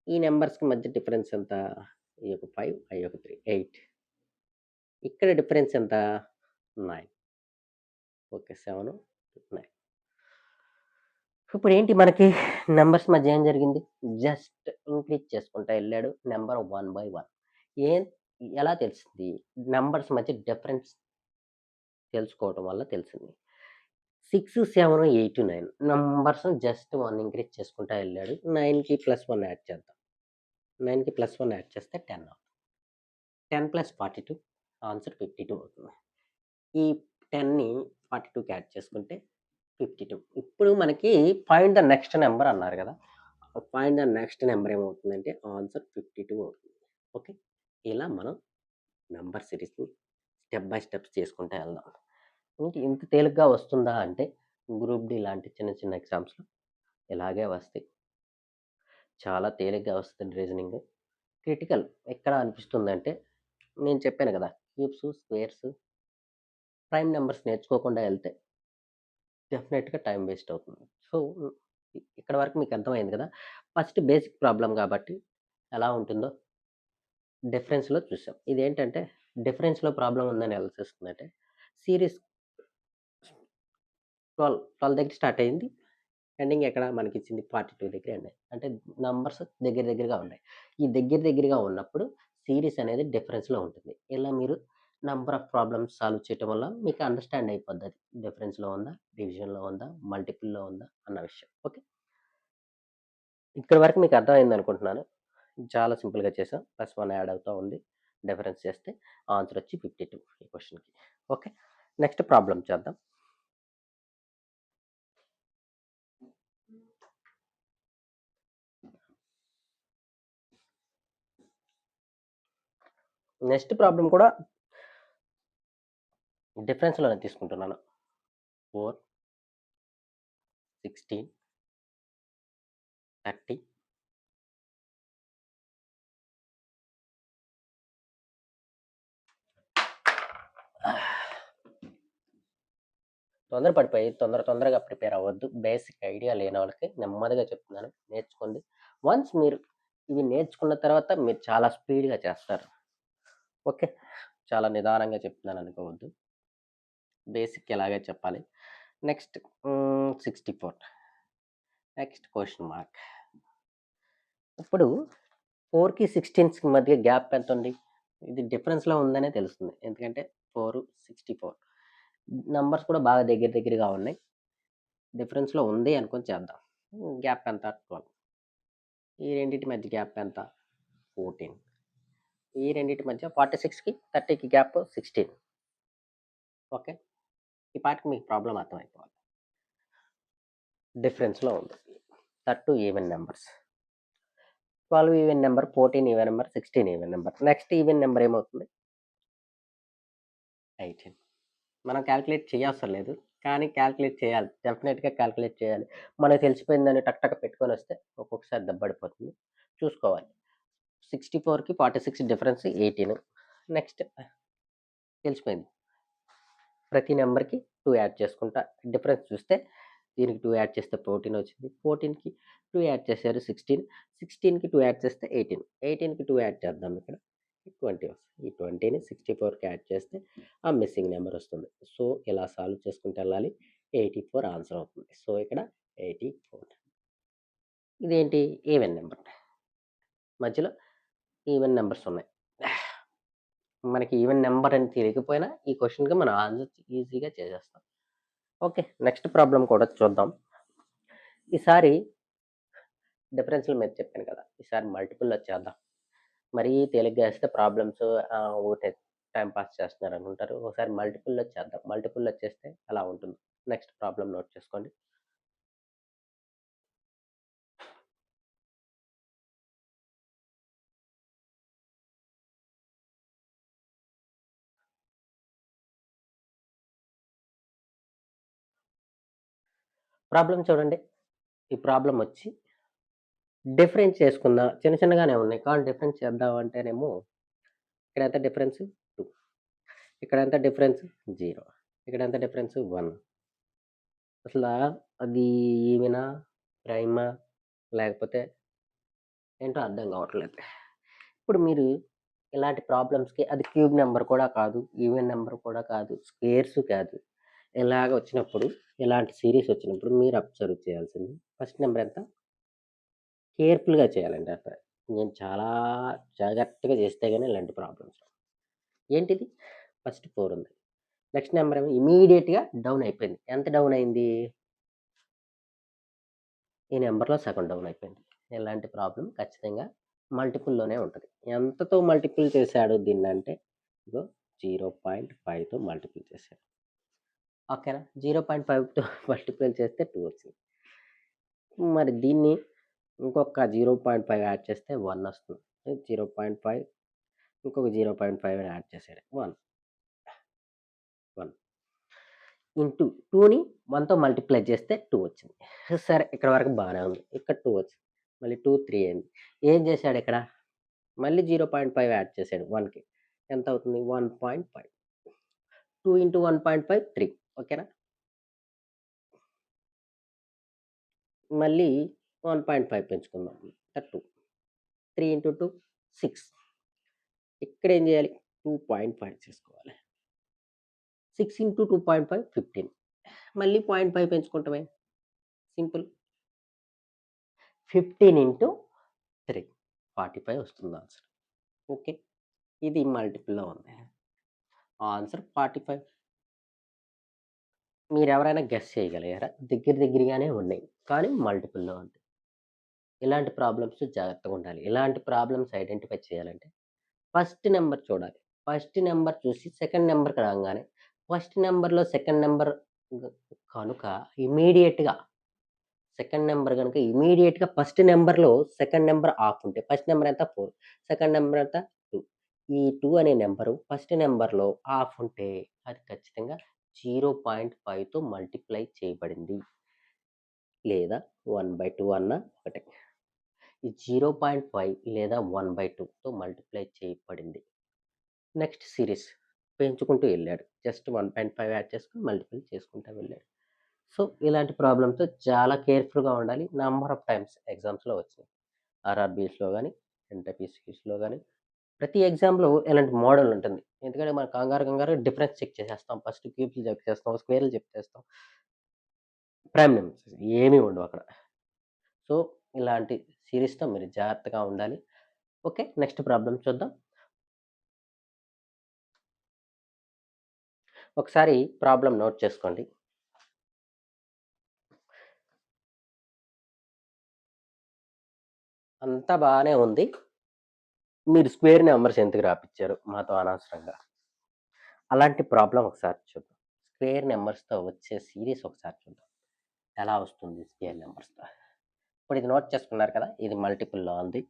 ఈ నంబర్స్‌కి మధ్య డిఫరెన్స్ ఎంత? ఈ ఒక 5, అయి ఒక 3, 8. ఇక్కడ డిఫరెన్స్ ఎంత? 9. ఓకే. 7, 9. ఇప్పుడేంటి మనకి నంబర్స్ మధ్య ఏం జరిగింది? జస్ట్ ఇంక్రీజ్ చేసుకుంటా ఎళ్ళాడు. Number 1 by 1. ఏం ఎలా తెలిసింది? నంబర్స్ మధ్య డిఫరెన్స్ తెలుసుకోవటం వల్ల తెలిసింది. 6, 7, 8, 9 నంబర్స్‌ని జస్ట్ 1 ఇంక్రీజ్ చేసుకుంటా ఎళ్ళాడు. 9కి +1 యాడ్ చేద్దాం. 9కి +1 యాడ్ చేస్తే 10 అవుతుంది. 10 + 42 ఆన్సర్ 52 అవుతుంది. ఈ 10ని 42కి యాడ్ చేసుకుంటే 52. ఇప్పుడు మనకి ఫైండ్ ద నెక్స్ట్ నంబర్ అన్నారు గదా! ఫైండ్ ద నెక్స్ట్ నంబర్ ఏమవుతుందంటే ఆన్సర్ 52 అవుతుంది. ఓకే. ఇలా మనం నంబర్ సీరీస్‌ని స్టెప్ బై స్టెప్స్ చేసుకుంటా ఎళ్దాం. ఏంటి ఇంత తేలిగ్గా వస్తుందా అంటే గ్రూప్ డి లాంటి చిన్న చిన్న ఎగ్జామ్స్‌లో ఇలాగే వస్తాయి. చాలా తేలిగ్గా వస్తుంది రీజనింగ్. క్రిటికల్ ఎక్కడ అనిపిస్తుందంటే నేను చెప్పాను గదా! క్యూబ్స్, స్క్వేర్స్, ప్రైమ్ నంబర్స్ నేర్చుకోకుండా ఎళ్తే డెఫినెట్‌గా టైమ్ వేస్ట్ అవుతుంది. సో, ఇక్కడి వరకు మీకు అర్థమైంది కదా! ఫస్ట్ బేసిక్ ప్రాబ్లమ్ గాబట్టి ఎలా ఉంటుందో డిఫరెన్స్‌లో చూసాం. ఇదేంటంటే డిఫరెన్స్‌లో ప్రాబ్లమ్ ఉందని ఎలా తెలుస్తుందంటే సీరీస్ 12 దగ్గర స్టార్ట్ అయింది. ఎండింగ్ ఎక్కడ మనకిచ్చింది 42 దగ్గర ఎండ్ అయింది. అంటే నంబర్స్ దగ్గర దగ్గరగా ఉన్నాయి. ఈ దగ్గర దగ్గరగా ఉన్నప్పుడు సీరీస్ అనేది డిఫరెన్స్‌లో ఉంటుంది. ఇలా మీరు నంబర్ ఆఫ్ ప్రాబ్లమ్స్ సాల్వ్ చేయటం వల్ల మీకు అండర్‌స్టాండ్ అయిపోద్దది. డిఫరెన్స్‌లో ఉందా? డివిజన్‌లో ఉందా? మల్టిపుల్‌లో ఉందా? అన్న విషయం. ఓకే. ఇక్కడి వరకు మీకు అర్థమైందనుకుంటున్నాను. చాలా సింపుల్‌గా చేసాం. +1 యాడ్ అవుతా ఉంది. డిఫరెన్స్ చేస్తే ఆన్సర్ వచ్చి 52 ఈ క్వెషన్‌కి. ఓకే. నెక్స్ట్ ప్రాబ్లమ్ చేద్దాం. నెక్స్ట్ ప్రాబ్లమ్ కూడా డిఫరెన్స్‌లోనే తీసుకుంటున్నాను. 4, 16, 30. తొందరపడిపోయి తొందరగా ప్రిపేర్ అవ్వద్దు. బేసిక్ ఐడియా లేనోళ్ళకి నెమ్మదిగా చెప్తున్నాను. నేర్చుకోండి. వన్స్ మీరు ఇవి నేర్చుకున్న తర్వాత మీరు చాలా స్పీడ్‌గా చేస్తారు. ఓకే. చాలా నిదానంగా చెప్తున్నాననుకోవద్దు. బేసిక్ ఎలాగే చెప్పాలి. నెక్స్ట్ 64. Next question mark. ఇప్పుడు 4కి 16కి మధ్య గ్యాప్ ఎంతుంది? ఇది డిఫరెన్స్‌లో ఉందనే తెలుస్తుంది. ఎందుకంటే 4, 64 నంబర్స్ కూడా బాగా దగ్గర దగ్గరగా ఉన్నాయి. డిఫరెన్స్‌లో ఉంది అనుకోని చేద్దాం. గ్యాప్ ఎంత? 12. ఈ రెండిటి మధ్య గ్యాప్ ఎంత? 14. ఈ రెండిటి మధ్య 46కి 30కి గ్యాప్ 16. ఓకే. ఈ పాటికి మీకు ప్రాబ్లమ్ అర్థమైపోవాలి. డిఫరెన్స్‌లో ఉంది. That two even numbers. 12 even number, 14 even number, 16 even number. Next even number ఏమవుతుంది? 18. మనం కాలిక్యులేట్ చేయవసరం లేదు. కానీ కాలిక్యులేట్ చేయాలి. డెఫినిట్‌గా కాలిక్యులేట్ చేయాలి. మనకు తెలిసిపోయిందని టక్ టక్ పెట్టుకొనొస్తే ఒక్కొక్కసారి దెబ్బపడిపోతుంది. చూసుకోవాలి. 64కి 46 డిఫరెన్స్ 18. నెక్స్ట్ తెలిసిపోయింది. ప్రతి నంబర్‌కి 2 యాడ్ చేసుకుంటా. డిఫరెన్స్ చూస్తే దీనికి 2 యాడ్ చేస్తే 14 వచ్చింది. 14కి 2 యాడ్ చేశారు 16. 16కి 2 యాడ్ చేస్తే 18. 18కి 2 యాడ్ చేద్దాం ఇక్కడ. 20 వస్తుంది. ఈ 20ని 64కి యాడ్ చేస్తే ఆ మిస్సింగ్ నంబర్ వస్తుంది. సో, ఇలా సాల్వ్ చేసుకుంటూ ఎళ్ళాలి. 84 ఆన్సర్ అవుతుంది. సో, ఇక్కడ 84. ఇదేంటి? Even number. మధ్యలో ఈవెన్ నంబర్స్ ఉన్నాయి. మనకి ఈవెన్ నంబర్ అని తెలియకపోయినా ఈ క్వెషన్‌కి మనం ఆన్సర్ ఈజీగా చేసేస్తాం. ఓకే. నెక్స్ట్ ప్రాబ్లమ్ కూడా చూద్దాం. ఈసారి డిఫరెన్స్‌ల మీద చెప్పాను కదా! ఈసారి మల్టిపుల్‌లో చేద్దాం. మరీ తేలిగ్గా ఏస్తే ప్రాబ్లమ్స్ ఊరికే టైమ్ పాస్ చేస్తున్నారనుకుంటారు. ఒకసారి మల్టిపుల్‌లో చేద్దాం. మల్టిపుల్‌లో చేస్తే అలా ఉంటుంది. నెక్స్ట్ ప్రాబ్లమ్ నోట్ చేసుకోండి. ప్రాబ్లమ్ చూడండి. ఈ ప్రాబ్లమ్ వచ్చి డిఫరెన్స్ చేసుకుందాం. చిన్న చిన్నగానే ఉన్నాయి. కానీ డిఫరెన్స్ చేద్దాం అంటేనేమో ఇక్కడ ఎంత డిఫరెన్స్ 2. ఇక్కడ ఎంత డిఫరెన్స్ 0. ఇక్కడ ఎంత డిఫరెన్స్ 1. అసలా అది ఈవెనా? ప్రైమా? లేకపోతే ఏంటో అర్థం కావట్లేదు. ఇప్పుడు మీరు ఇలాంటి ప్రాబ్లమ్స్‌కి అది క్యూబ్ నంబర్ కూడా కాదు, ఈవెన్ నంబర్ కూడా కాదు, స్క్వేర్స్ కాదు. ఇలాగ వచ్చినప్పుడు, ఇలాంటి సీరీస్ వచ్చినప్పుడు మీరు అబ్జర్వ్ చేయాల్సింది ఫస్ట్ నంబర్ ఎంత? కేర్‌ఫుల్‌గా చేయాలండి అక్కడ. నేను చాలా జాగ్రత్తగా చేస్తే గాని ఇలాంటి ప్రాబ్లమ్స్ రావు. ఏంటిది? ఫస్ట్ 4 ఉంది. నెక్స్ట్ నంబర్ ఏమో ఇమ్మీడియేట్‌గా డౌన్ అయిపోయింది. ఎంత డౌన్ అయింది? ఈ నంబర్‌లో సగం డౌన్ అయిపోయింది. ఇలాంటి ప్రాబ్లమ్ ఖచ్చితంగా మల్టిపుల్‌లోనే ఉంటది. ఎంతతో మల్టిపుల్ చేశాడు దీన్నంటే, ఇగో 0.5తో మల్టిపుల్ చేశాడు. ఓకేనా? 0.5తో మల్టిపుల్ చేస్తే 2 వచ్చింది. మరి దీన్ని ఇంకొక 0.5 యాడ్ చేస్తే 1 వస్తుంది. 0.5 ఇంకొక 0.5 యాడ్ చేశాడు. 1, 1 ఇంటూ 2ని 1తో మల్టిప్లై చేస్తే 2 వచ్చింది. సరే ఇక్కడి వరకు బానే ఉంది. ఇక్కడ 2 వచ్చింది. మళ్ళీ 2, 3 అయింది. ఏం చేశాడిక్కడ? మళ్ళీ 0.5 యాడ్ చేశాడు 1కి. ఎంత అవుతుంది? 1.5. 2 ఇంటూ 1.5 3. ఓకేనా? మళ్ళీ 1.5 పెంచుకుందాం. 2. 3 ఇంటూ 2 6. ఇక్కడేం చేయాలి? 2.5 చేసుకోవాలి. 6 ఇంటూ 2.5 15. మళ్ళీ 0.5 పెంచుకుంటమే. సింపుల్. 15 ఇంటూ 3 45 వస్తుంది ఆన్సర్. ఓకే. ఇది మల్టిపుల్‌లో ఉంది. ఆన్సర్ 45. మీరెవరైనా గెస్ చేయగలిగారా? దగ్గర దగ్గరగానే ఉన్నాయి. కానీ మల్టిపుల్‌లో ఉంది. ఇలాంటి ప్రాబ్లమ్స్ జాగ్రత్తగుండాలి. ఇలాంటి ప్రాబ్లమ్స్ ఐడెంటిఫై చేయాలంటే ఫస్ట్ నంబర్ చూడాలి. ఫస్ట్ నంబర్ చూసి సెకండ్ నంబర్‌కి రాంగానే ఫస్ట్ నంబర్‌లో సెకండ్ నంబర్ గ కనుక ఇమ్మీడియేట్‌గా సెకండ్ నంబర్ గనుక ఇమ్మీడియేట్‌గా ఫస్ట్ నంబర్‌లో సెకండ్ నంబర్ హాఫ్ ఉంటే ఫస్ట్ నంబర్ ఎంత 4. సెకండ్ నంబర్ ఎంత 2. ఈ 2 అనే నంబరు ఫస్ట్ నంబర్‌లో హాఫ్ ఉంటే అది ఖచ్చితంగా 0.5తో మల్టిప్లై చేయబడింది. లేదా 1/2 అన్నా ఒకటే. ఈ 0.5 లేదా 1/2తో మల్టిప్లై చేయబడింది. నెక్స్ట్ సీరీస్ పెంచుకుంటూ ఎళ్ళాడు. జస్ట్ 1.5 యాడ్ చేసుకొని మల్టిపుల్ చేసుకుంటా వెళ్ళాడు. సో, ఇలాంటి ప్రాబ్లమ్స్‌తో చాలా కేర్‌ఫుల్‌గా ఉండాలి. నంబర్ ఆఫ్ టైమ్స్ ఎగ్జామ్స్‌లో వచ్చినాయి. ఆర్ఆర్‌బీస్‌లో గాని, ఎన్‌టీపీసీస్‌లో గాని ప్రతి ఎగ్జామ్‌లో ఇలాంటి మోడల్ ఉంటుంది. ఎందుకంటే మనం కంగారు డిఫరెన్స్ చెక్ చేసేస్తాం. ఫస్ట్ క్యూబ్స్‌లు చెక్ చేస్తాం. స్క్వేర్‌లు చెక్ చేస్తాం. ప్రైమ్ నెంబర్స్ ఏమి ఉండవు అక్కడ. సో, ఇలాంటి సీరీస్‌తో మీరు జాగ్రత్తగా ఉండాలి. ఓకే. నెక్స్ట్ ప్రాబ్లమ్ చూద్దాం. ఒకసారి ప్రాబ్లమ్ నోట్ చేసుకోండి. అంతా బానే ఉంది. మీరు స్క్వేర్ నెంబర్స్ ఎందుకు రాపిచ్చారు మాతో అనవసరంగా? అలాంటి ప్రాబ్లమ్ ఒకసారి చూద్దాం. స్క్వేర్ నెంబర్స్‌తో వచ్చే సీరీస్ ఒకసారి చూద్దాం. ఎలా వస్తుంది స్క్వేర్ నెంబర్స్‌తో? ఇప్పుడు ఇది నోట్ చేసుకున్నారు కదా! ఇది మల్టిపుల్‌లో ఉంది.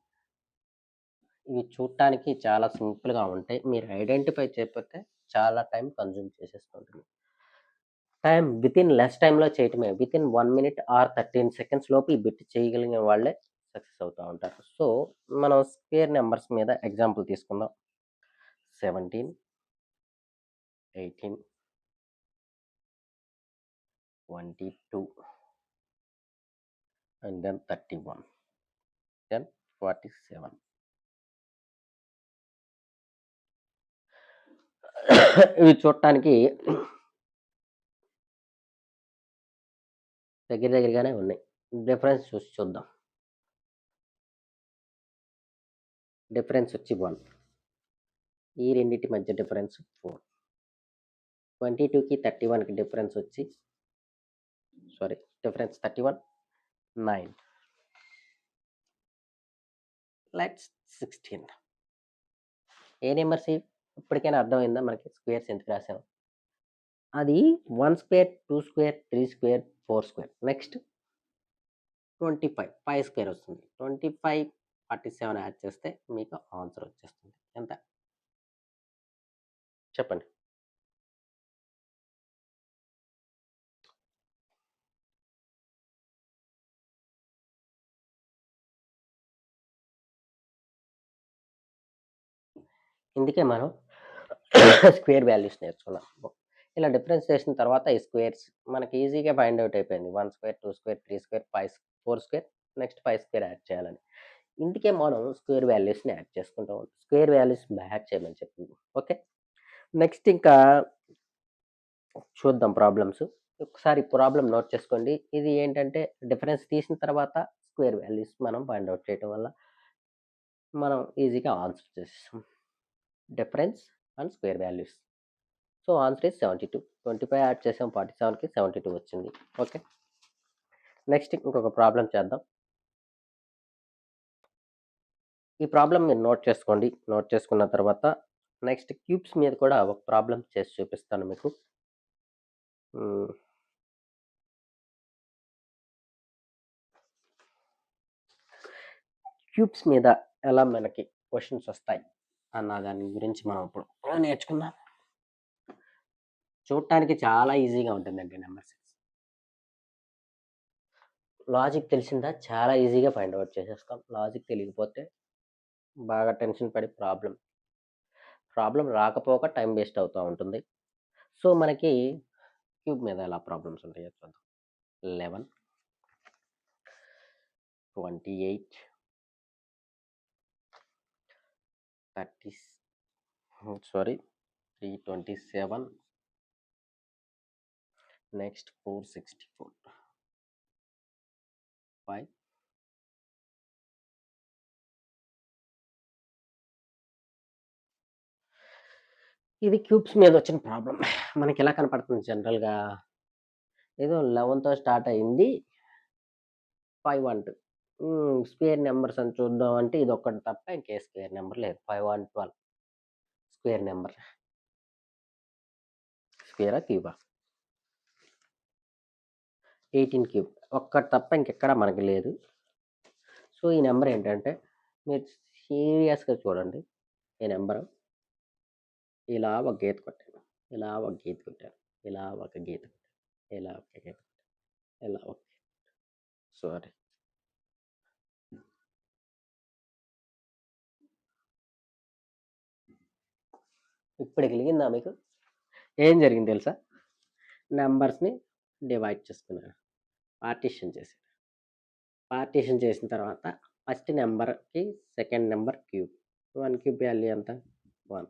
ఇవి చూడటానికి చాలా సింపుల్‌గా ఉంటాయి. మీరు ఐడెంటిఫై చేయకపోతే చాలా టైం కన్జ్యూమ్ చేసేస్తుంటుంది. వితిన్ లెస్ టైమ్‌లో చేయటమే. వితిన్ 1 మినిట్ ఆర్ 13 సెకండ్స్ లోపు ఈ బిట్ చేయగలిగిన వాళ్ళే సక్సెస్ అవుతా ఉంటారు. సో, మనం స్క్వేర్ నంబర్స్ మీద ఎగ్జాంపుల్ తీసుకుందాం. 17, 18, 22 అండ్ దెన్ 31, దెన్ 47. ఇవి చూడటానికి దగ్గరగానే ఉన్నాయి. డిఫరెన్స్ చూసి చూద్దాం. డిఫరెన్స్ వచ్చి 1. ఈ రెండిటి మధ్య డిఫరెన్స్ 4. 22కి 31కి డిఫరెన్స్ వచ్చి డిఫరెన్స్ 31, 9. లెట్స్ 16. ఏ నంబర్స్ ఇప్పటికైనా అర్థమైందా మనకి స్క్వేర్స్ ఎందుకు రాసాం? అది 1 square, 2 square, 3 square, 4 square. Next 25 5 square వస్తుంది. 25, 47 యాడ్ చేస్తే మీకు ఆన్సర్ వచ్చేస్తుంది. ఎంత? చెప్పండి. ఇందుకే మనం స్క్వేర్ వాల్యూస్ నేర్చుకున్నాం. ఇలా డిఫరెన్స్ చేసిన తర్వాత ఈ స్క్వేర్స్ మనకి ఈజీగా ఫైండ్ ఔట్ అయిపోయింది. 1 square, 2 square, 3 square, 4 square, next 5 square yard చేయాలని. ఇందుకే మనం స్క్వేర్ వాల్యూస్‌ని యాడ్ చేసుకుంటూ ఉంటాం. స్క్వేర్ వాల్యూస్ యాడ్ చేయమని చెప్పింది. ఓకే. నెక్స్ట్ ఇంకా చూద్దాం ప్రాబ్లమ్స్. ఒకసారి ప్రాబ్లమ్ నోట్ చేసుకోండి. ఇది ఏంటంటే డిఫరెన్స్ తీసిన తర్వాత స్క్వేర్ వాల్యూస్ మనం ఫైండ్ ఔట్ చేయటం వల్ల మనం ఈజీగా ఆన్సర్ చేసేసాం. Difference and square values. So, answer is 72. 25 add చేసాం 47కి 72 వచ్చింది. ఓకే. నెక్స్ట్ ఇంకొక ప్రాబ్లమ్ చేద్దాం. ఈ ప్రాబ్లమ్ మీరు నోట్ చేసుకోండి. నోట్ చేసుకున్న తర్వాత నెక్స్ట్ క్యూబ్స్ మీద కూడా ఒక ప్రాబ్లమ్ చేసి చూపిస్తాను మీకు. హ్మ్. క్యూబ్స్ మీద ఎలా మనకి క్వెషన్స్ వస్తాయి అన్న దాని గురించి మనం ఇప్పుడు నేర్చుకుందాం. చూడటానికి చాలా ఈజీగా ఉంటుందండి నంబర్ సిరీస్. లాజిక్ తెలిసిందా చాలా ఈజీగా ఫైండ్ ఔట్ చేసేస్తాం. లాజిక్ తెలియకపోతే బాగా టెన్షన్ పడి ప్రాబ్లమ్ రాకపోగా టైం వేస్ట్ అవుతా ఉంటుంది. సో, మనకి క్యూబ్ మీద ఎలా ప్రాబ్లమ్స్ ఉంటాయో చూద్దాం. 11, 28, 30 327, నెక్స్ట్ 464, 5. ఇది క్యూబ్స్ మీద వచ్చిన ప్రాబ్లమ్. మనకెలా కనపడుతుంది జనరల్‌గా ఏదో 11తో స్టార్ట్ అయింది. 5 అంటూ. స్క్వేర్ నంబర్స్ అని చూద్దాం అంటే ఇదొక్కటి తప్ప ఇంకే స్క్వేర్ నంబర్ లేదు. 5 and 12 స్క్వేర్ నంబర్. స్క్వేరా? క్యూబా? 18 క్యూబ్. ఒక్కటి తప్ప ఇంకెక్కడ మనకి లేదు. సో, ఈ నంబర్ ఏంటంటే మీరు సీరియస్‌గా చూడండి. ఈ నంబరు ఇలా ఒక గీత కొట్టాను. ఇలా ఒక గీత కొట్టాను. ఇలా ఒక గీత కొట్టాను. ఇలా ఒక గీత కొట్టాను. ఇలా ఒక సారీ. ఇప్పుడు ఎలిగిందా మీకు? ఏం జరిగింది తెలుసా? నంబర్స్‌ని డివైడ్ చేసుకున్నాను. పార్టిషన్ చేశాను. పార్టిషన్ చేసిన తర్వాత ఫస్ట్ నంబర్‌కి second number cube. 1 cube value ఎంత? 1.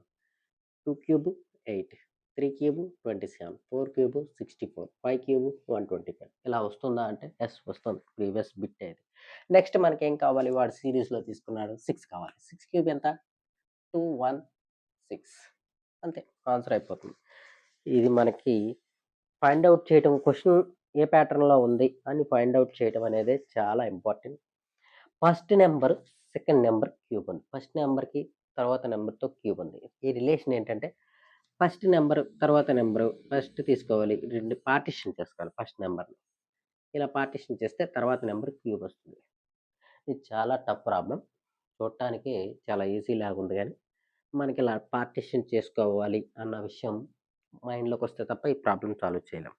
2 క్యూబ్ 8. 3 క్యూబ్ 27. 4 క్యూబ్ 64. 5 క్యూబ్ 125. ఇలా వస్తుందా అంటే యెస్ వస్తుంది. ప్రీవియస్ బిట్టే ఇది. నెక్స్ట్ మనకేం కావాలి? వాడు సీరీస్‌లో తీసుకున్నాడు 6 కావాలి. 6 క్యూబ్ ఎంత? 216. అంతే ఆన్సర్ అయిపోతుంది. ఇది మనకి ఫైండ్ ఔట్ చేయటం క్వెషన్ ఏ ప్యాటర్న్‌లో ఉంది అని ఫైండ్ ఔట్ చేయటం అనేది చాలా important. First number, second number cube ఉంది. ఫస్ట్ నంబర్‌కి తర్వాత నెంబర్‌తో క్యూబ్ ఉంది. ఈ రిలేషన్ ఏంటంటే ఫస్ట్ నంబర్, తర్వాత నంబరు ఫస్ట్ తీసుకోవాలి. 2 పార్టిషన్ చేసుకోవాలి ఫస్ట్ నంబర్‌ని. ఇలా పార్టిషన్ చేస్తే తర్వాత నంబర్ క్యూబ్ వస్తుంది. ఇది చాలా టఫ్ ప్రాబ్లమ్. చూడటానికి చాలా ఈజీ లాగుంది గానీ, మనకిలా పార్టిషన్ చేసుకోవాలి అన్న విషయం మైండ్‌లోకొస్తే తప్ప ఈ ప్రాబ్లమ్ సాల్వ్ చేయలేం.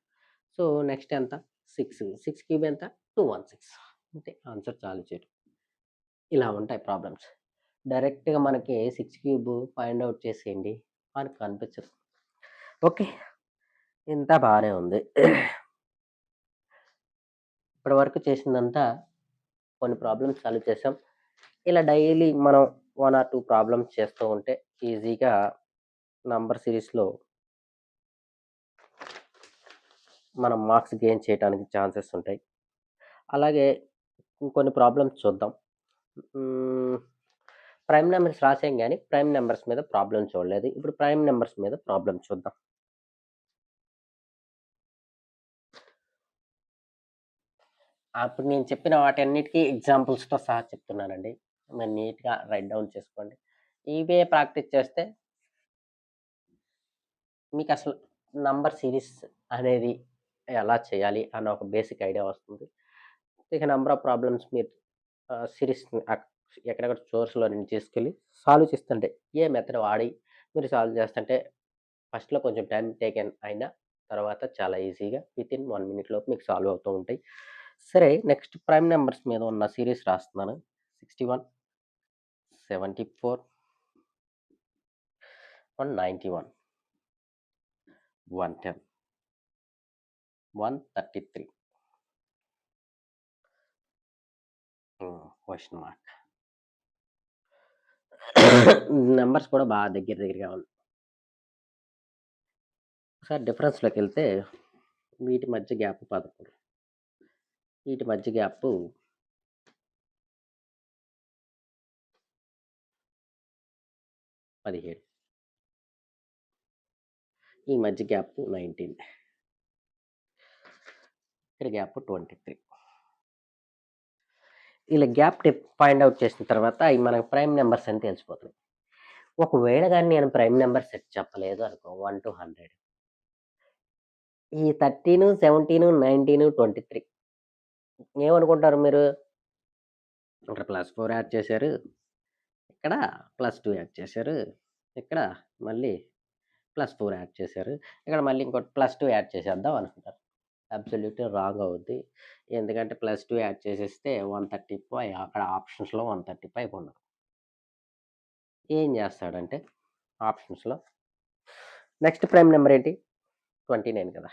సో, నెక్స్ట్ ఎంత? 6. 6 క్యూబ్ ఎంత? 216. అంతే ఆన్సర్ సాల్వ్ చేయడం. ఇలా ఉంటాయి ప్రాబ్లమ్స్. డైరెక్ట్‌గా మనకి 6 క్యూబ్ ఫైండ్ ఔట్ చేసేయండి అని కనిపించదు. ఓకే. ఇంతా బానే ఉంది. ఇప్పటి వరకు చేసిందంతా కొన్ని ప్రాబ్లమ్స్ సాల్వ్ చేసాం. ఇలా డైలీ మనం 1 ఆర్ 2 ప్రాబ్లమ్స్ చేస్తూ ఉంటే ఈజీగా నంబర్ సీరీస్‌లో మనం మార్క్స్ గెయిన్ చేయటానికి ఛాన్సెస్ ఉంటాయి. అలాగే ఇంకొన్ని ప్రాబ్లమ్స్ చూద్దాం. హ్మ్. ప్రైమ్ నంబర్స్ రాసాం గానీ, ప్రైమ్ నంబర్స్ మీద ప్రాబ్లమ్ చూడలేదు. ఇప్పుడు ప్రైమ్ నంబర్స్ మీద ప్రాబ్లమ్ చూద్దాం. అప్పుడు నేను చెప్పిన వాటన్నిటికి ఎగ్జాంపుల్స్‌తో సహా చెప్తున్నానండి. మీరు నీట్‌గా రైట్ డౌన్ చేసుకోండి. ఇవే ప్రాక్టీస్ చేస్తే మీకసలు నంబర్ సిరీస్ అనేది ఎలా చేయాలి అన్న ఒక బేసిక్ ఐడియా వస్తుంది. ఇక నంబర్ ఆఫ్ ప్రాబ్లమ్స్ మీరు సిరీస్‌ని ఎక్కడెక్కడ సోర్స్‌లో నుంచి తీసుకెళ్ళి సాల్వ్ చేస్తుంటే ఏ మెథడ్ వాడి మీరు సాల్వ్ చేస్తుంటే ఫస్ట్‌లో కొంచెం టైమ్ టేకెన్ అయినా తర్వాత చాలా ఈజీగా వితిన్ 1 మినిట్ లోపు మీకు సాల్వ్ అవుతూ ఉంటాయి. సరే నెక్స్ట్ ప్రైమ్ నంబర్స్ మీద ఉన్న సీరీస్ రాస్తున్నాను. 61, 74, 191, 110, 133. Question mark. నంబర్స్ కూడా బాగా దగ్గర దగ్గరగా ఉన్నాయి. ఒకసారి డిఫరెన్స్‌లోకెళ్తే వీటి మధ్య గ్యాప్ 11. వీటి మధ్య గ్యాపు 17. ఈ మధ్య గ్యాప్ 19. ఇక్కడ గ్యాప్ 23. ఇలా గ్యాప్ ఫైండ్ ఔట్ చేసిన తర్వాత అయి మనకు ప్రైమ్ నంబర్స్ అని తెలిసిపోతున్నాయి. ఒకవేళ గాని నేను ప్రైమ్ నంబర్ సెట్ చెప్పలేదు అనుకో 1-100. ఈ 13, 17, 19, 23 ఏమనుకుంటారు మీరు? ఇక్కడ +4 యాడ్ చేశారు. ఇక్కడ +2 యాడ్ చేశారు. ఇక్కడ మళ్ళీ +4 యాడ్ చేశారు. ఇక్కడ మళ్ళీ ఇంకోటి +2 యాడ్ చేసేద్దాం అనుకుంటారు. అబ్సల్యూట్‌లీ రాంగ్ అవుద్ది. ఎందుకంటే +2 యాడ్ చేసేస్తే 135 అక్కడ ఆప్షన్స్‌లో 135 ఉండదు. ఏం చేస్తాడంటే ఆప్షన్స్‌లో నెక్స్ట్ ప్రైమ్ నంబర్ ఏంటి? 29 కదా!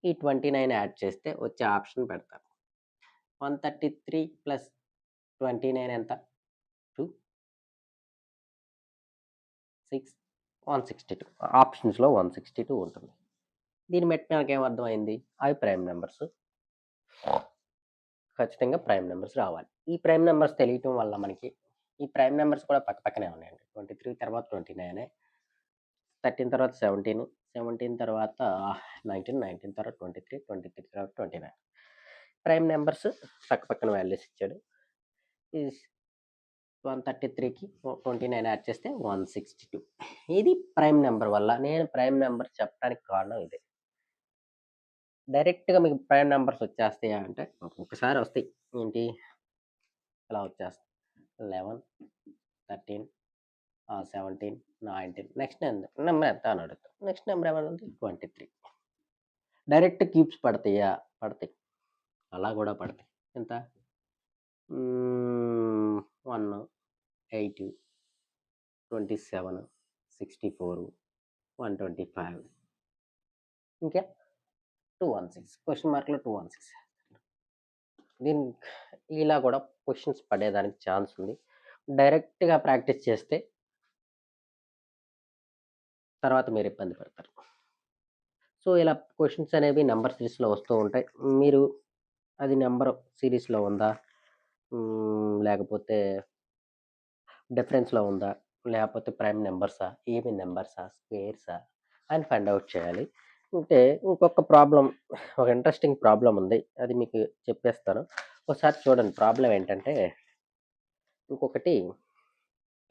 ఈ 29 యాడ్ చేస్తే వచ్చే ఆప్షన్ పెడతారు. 133 ప్లస్ 29 ఎంత? 2, 6, 162. ఆప్షన్స్‌లో 162 ఉంటుంది. దీన్ని బట్టి మనకేమర్థమైంది? అవి ప్రైమ్ నంబర్స్. ఖచ్చితంగా ప్రైమ్ నంబర్స్ రావాలి. ఈ ప్రైమ్ నంబర్స్ తెలియటం వల్ల మనకి ఈ ప్రైమ్ నంబర్స్ కూడా పక్కపక్కనే ఉన్నాయండి. 23 తర్వాత 29, 13 తర్వాత 17, 17 తర్వాత 19, 19 తర్వాత 23, 23 తర్వాత 29. ప్రైమ్ నంబర్స్ పక్కపక్కన వాల్యూస్ ఇచ్చాడు. ఈ 133కి 29 యాడ్ చేస్తే 162. ఇది ప్రైమ్ నంబర్ వల్ల నేను ప్రైమ్ నంబర్ చెప్పడానికి కారణం ఇదే. డైరెక్ట్‌గా మీకు ప్రైమ్ నంబర్స్ వచ్చేస్తాయా అంటే ఒక్కొక్కసారి వస్తాయి. ఏంటి? ఇలా వచ్చేస్తాయి. 11, 13, 17, 19 నెక్స్ట్ నెంబర్ ఎంత అని అడుగుతారు. నెక్స్ట్ నెంబర్ ఏమవుతుంది? 23. డైరెక్ట్ క్యూబ్స్ పడతాయా? పడతాయి. అలా కూడా పడతాయి. ఎంత? 1, 8, 27, 64, 125 ఇంకా 216. క్వెషన్ మార్క్‌లో 216. ఇలా కూడా క్వెషన్స్ పడేదానికి ఛాన్స్ ఉంది. డైరెక్ట్‌గా ప్రాక్టీస్ చేస్తే తర్వాత మీరు ఇబ్బంది పడతారు. సో, ఇలా క్వెషన్స్ అనేవి నంబర్ సీరీస్‌లో వస్తూ ఉంటాయి. మీరు అది నంబర్ సీరీస్‌లో ఉందా? లేకపోతే డిఫరెన్స్‌లో ఉందా? లేపోతే ప్రైమ్ నంబర్సా? ఈవెన్ నంబర్సా? స్క్వేర్సా? అని ఫైండ్ ఔట్ చేయాలి. అంటే ఇంకొక ప్రాబ్లమ్ ఒక ఇంట్రెస్టింగ్ ప్రాబ్లమ్ ఉంది. అది మీకు చెప్పేస్తాను. ఒకసారి చూడండి ప్రాబ్లమ్ ఏంటంటే ఇంకొకటి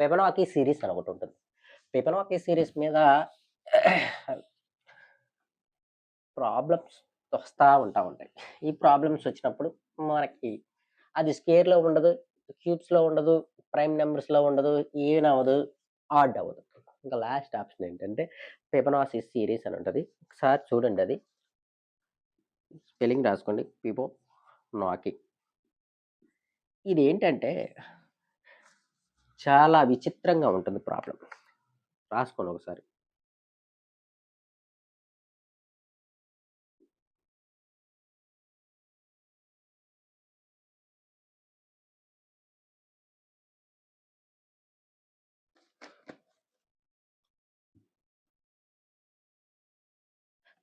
ఫిబొనాకీ సీరీస్ అని ఒకటుంటుంది. ఫిబొనాకీ సీరీస్ మీద ప్రాబ్లమ్స్ ఉంటాయి. ఈ ప్రాబ్లమ్స్ వచ్చినప్పుడు మనకి అది స్క్వేర్‌లో ఉండదు, క్యూబ్స్‌లో ఉండదు, ప్రైమ్ నంబర్స్‌లో ఉండదు, ఈవెన్ అవ్వదు, ఆడ్ అవ్వదు. ఇంకా లాస్ట్ ఆప్షన్ ఏంటంటే ఫిబొనాసీ సీరీస్ అని ఉంటది. ఒకసారి చూడండి అది. స్పెల్లింగ్ రాసుకోండి. ఫిబొనాకీ. ఇదేంటంటే చాలా విచిత్రంగా ఉంటుంది ప్రాబ్లమ్. రాసుకోండి ఒకసారి.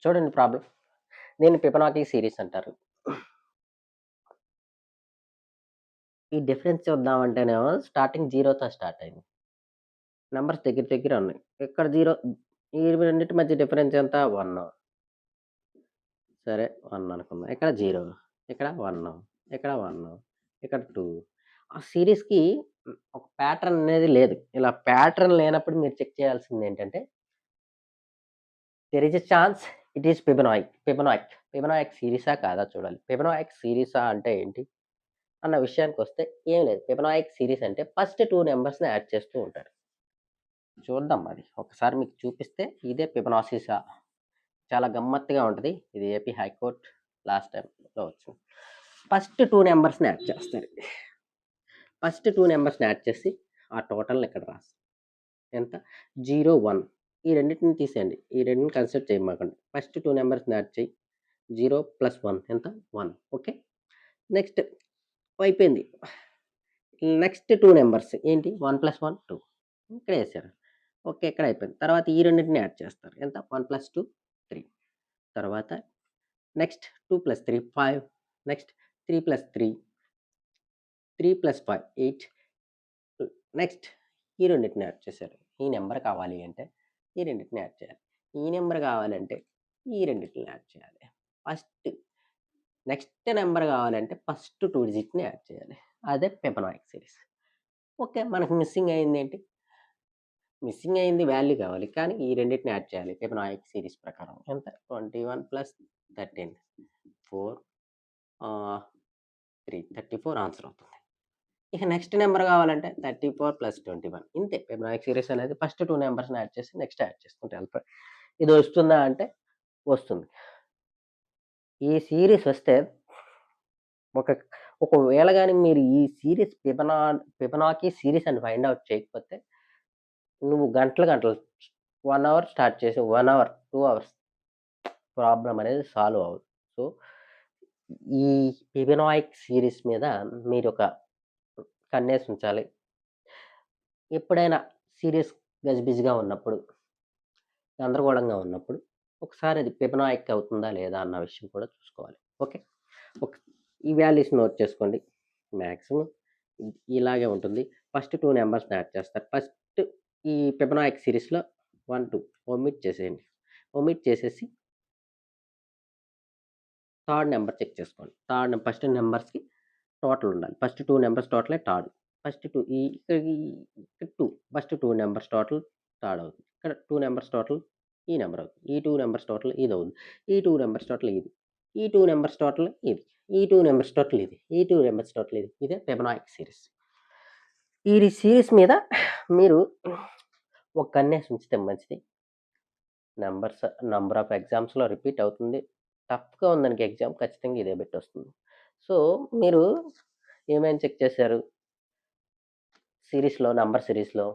చూడండి ప్రాబ్లమ్. దీన్ని ఫిబొనాకీ సీరీస్ అంటారు. ఈ డిఫరెన్స్ చూద్దామంటేనేమో స్టార్టింగ్ 0తో స్టార్ట్ అయింది. నంబర్స్ దగ్గర దగ్గర ఉన్నాయి. ఇక్కడ 0 ఈ రెండిటి మధ్య డిఫరెన్స్ ఎంత? 1. సరే 1 అనుకుందాం. ఇక్కడ 0, ఇక్కడ 1, ఇక్కడ 1, ఇక్కడ 2. ఆ సీరీస్‌కి ఒక ప్యాటర్న్ అనేది లేదు. ఇలా ప్యాటర్న్ లేనప్పుడు మీరు చెక్ చేయాల్సిందేంటంటే there is a chance it is Fibonacci సీరీసా కాదా చూడాలి. ఫిబొనాయిక్ సీరీసా అంటే ఏంటి? అన్న విషయానికొస్తే ఏం లేదు. ఫిబొనాయిక్ సీరీస్ అంటే ఫస్ట్ 2 నంబర్స్‌ని యాడ్ చేస్తూ ఉంటారు. చూద్దాం అది. ఒకసారి మీకు చూపిస్తే ఇదే ఫిబొనాసిసా? చాలా గమ్మత్తుగా ఉంటది. ఇది ఏపీ హైకోర్ట్ లాస్ట్ టైమ్‌లో వచ్చింది. ఫస్ట్ 2 నంబర్స్‌ని యాడ్ చేస్తారు. ఫస్ట్ 2 నంబర్స్‌ని యాడ్ చేసి ఆ టోటల్‌ని ఇక్కడ రాస్తారు. ఎంత? 0, 1. ఈ రెండిటిని తీసేయండి. ఈ రెండిటిని కన్సిడర్ చేయమాకండి. ఫస్ట్ 2 నంబర్స్‌ని యాడ్ చేయి. 0 + 1 ఎంత? 1. ఓకే. నెక్స్ట్ అయిపోయింది. నెక్స్ట్ 2 నంబర్స్ ఏంటి? 1 + 1 2. ఇక్కడ ఏసారు. ఓకే. ఇక్కడ అయిపోయింది. తర్వాత ఈ రెండిటిని యాడ్ చేస్తారు. ఎంత? 1 + 2 3. తర్వాత నెక్స్ట్ 2 + 3 5. నెక్స్ట్ 3 + 3 3 + 5 8. నెక్స్ట్ ఈ రెండిటిని యాడ్ చేశారు. ఈ నంబర్ కావాలి అంటే ఈ రెండిటిని యాడ్ చేయాలి. ఈ నంబర్ కావాలంటే ఈ రెండిటిని యాడ్ చేయాలి. ఫస్ట్ నెక్స్ట్ నంబర్ కావాలంటే ఫస్ట్ 2 డిజిట్‌ని యాడ్ చేయాలి. అదే ఫిబొనాయిక్ సీరీస్. ఓకే. మనకు మిస్సింగ్ అయిందేంటి? మిస్సింగ్ అయింది వాల్యూ కావాలి. కానీ ఈ రెండిటిని యాడ్ చేయాలి. ఫిబొనాయిక్ సీరీస్ ప్రకారం. ఎంత? 21 + 13 4 3 34 ఆన్సర్ అవుతుంది. ఇక నెక్స్ట్ నంబర్ కావాలంటే 34 + 21 ఇంతే. ఫిబొనాయిక్ సీరీస్ అనేది ఫస్ట్ 2 నంబర్స్‌ని యాడ్ చేసి నెక్స్ట్ యాడ్ చేసుకుంటూ వెళ్ళిపోయి ఇది వస్తుందా అంటే వస్తుంది. ఈ సీరీస్ వస్తే ఒక ఒకవేళ గాని మీరు ఈ సీరీస్ ఫిబొనాకీ సీరీస్ అని ఫైండ్ ఔట్ చేయకపోతే నువ్వు గంటలు గంటలు 1 అవర్ స్టార్ట్ చేసి 1 అవర్, 2 అవర్స్ ప్రాబ్లమ్ అనేది సాల్వ్ అవ్వదు. సో, ఈ ఫిబొనాయిక్ సీరీస్ మీద మీరొక కన్నేసుంచాలి. ఎప్పుడైనా సీరియస్ గజిబిజిగా ఉన్నప్పుడు, గందరగోళంగా ఉన్నప్పుడు ఒకసారి అది ఫిబొనాయిక్ అవుతుందా లేదా అన్న విషయం కూడా చూసుకోవాలి. ఓకే. ఓకే. ఈ వాల్యూస్ నోట్ చేసుకోండి. మాక్సిమం ఇలాగే ఉంటుంది. ఫస్ట్ 2 నంబర్స్‌ని యాడ్ చేస్తారు. ఫస్ట్ ఈ ఫిబొనాయిక్ సీరీస్‌లో 1, 2 ఒమిట్ చేసేయండి. ఒమిట్ చేసేసి థర్డ్ నంబర్ చెక్ చేసుకోండి. ఫస్ట్ నంబర్స్‌కి టోటల్ ఉండాలి. ఫస్ట్ 2 నంబర్స్ టోటలే థర్డ్. ఫస్ట్ 2 ఇక్కడ 2 ఫస్ట్ 2 నంబర్స్ టోటల్ థర్డ్ అవుతుంది. ఇక్కడ 2 నంబర్స్ టోటల్ ఈ నంబర్ అవుతుంది. ఈ 2 నంబర్స్ టోటల్ ఇదవుతుంది. ఈ 2 నంబర్స్ టోటల్ ఇది. ఈ 2 నంబర్స్ టోటల్ ఇది. ఈ 2 నంబర్స్ టోటల్ ఇది. ఈ 2 నంబర్స్ టోటల్ ఇది. ఇదే ఫిబొనాయిక్ సీరీస్. ఈ సీరీస్ మీద మీరు ఒక కన్నేసి ఉంచితే మంచిది. నంబర్ ఆఫ్ ఎగ్జామ్స్‌లో రిపీట్ అవుతుంది. టఫ్‌గా ఉందనుకో ఎగ్జామ్ ఖచ్చితంగా ఇదే బిట్టొస్తుంది. సో, మీరు ఏమేం చెక్ చేశారు? నంబర్ సిరీస్‌లో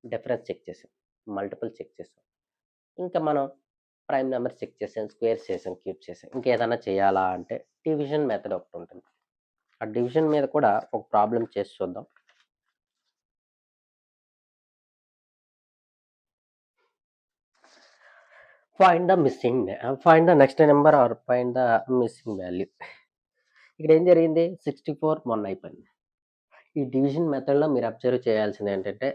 డిఫరెన్స్ చెక్ చేసాం. మల్టిపుల్ చెక్ చేసాం. ఇంకా మనం ప్రైమ్ నంబర్స్ చెక్ చేసాం. స్క్వేర్స్ చేసాం. క్యూబ్స్ చేసాం. ఇంకేదన్నా చేయాలా అంటే డివిజన్ మెథడ్ ఒకటుంటుంది. ఆ డివిజన్ మీద కూడా ఒక ప్రాబ్లమ్ చేసి చూద్దాం. Find the next number or find the missing value. ఇక్కడేం జరిగింది? 64 మొన్న అయిపోయింది. ఈ డివిజన్ మెథడ్‌లో మీరు అబ్జర్వ్ చేయాల్సిందేంటంటే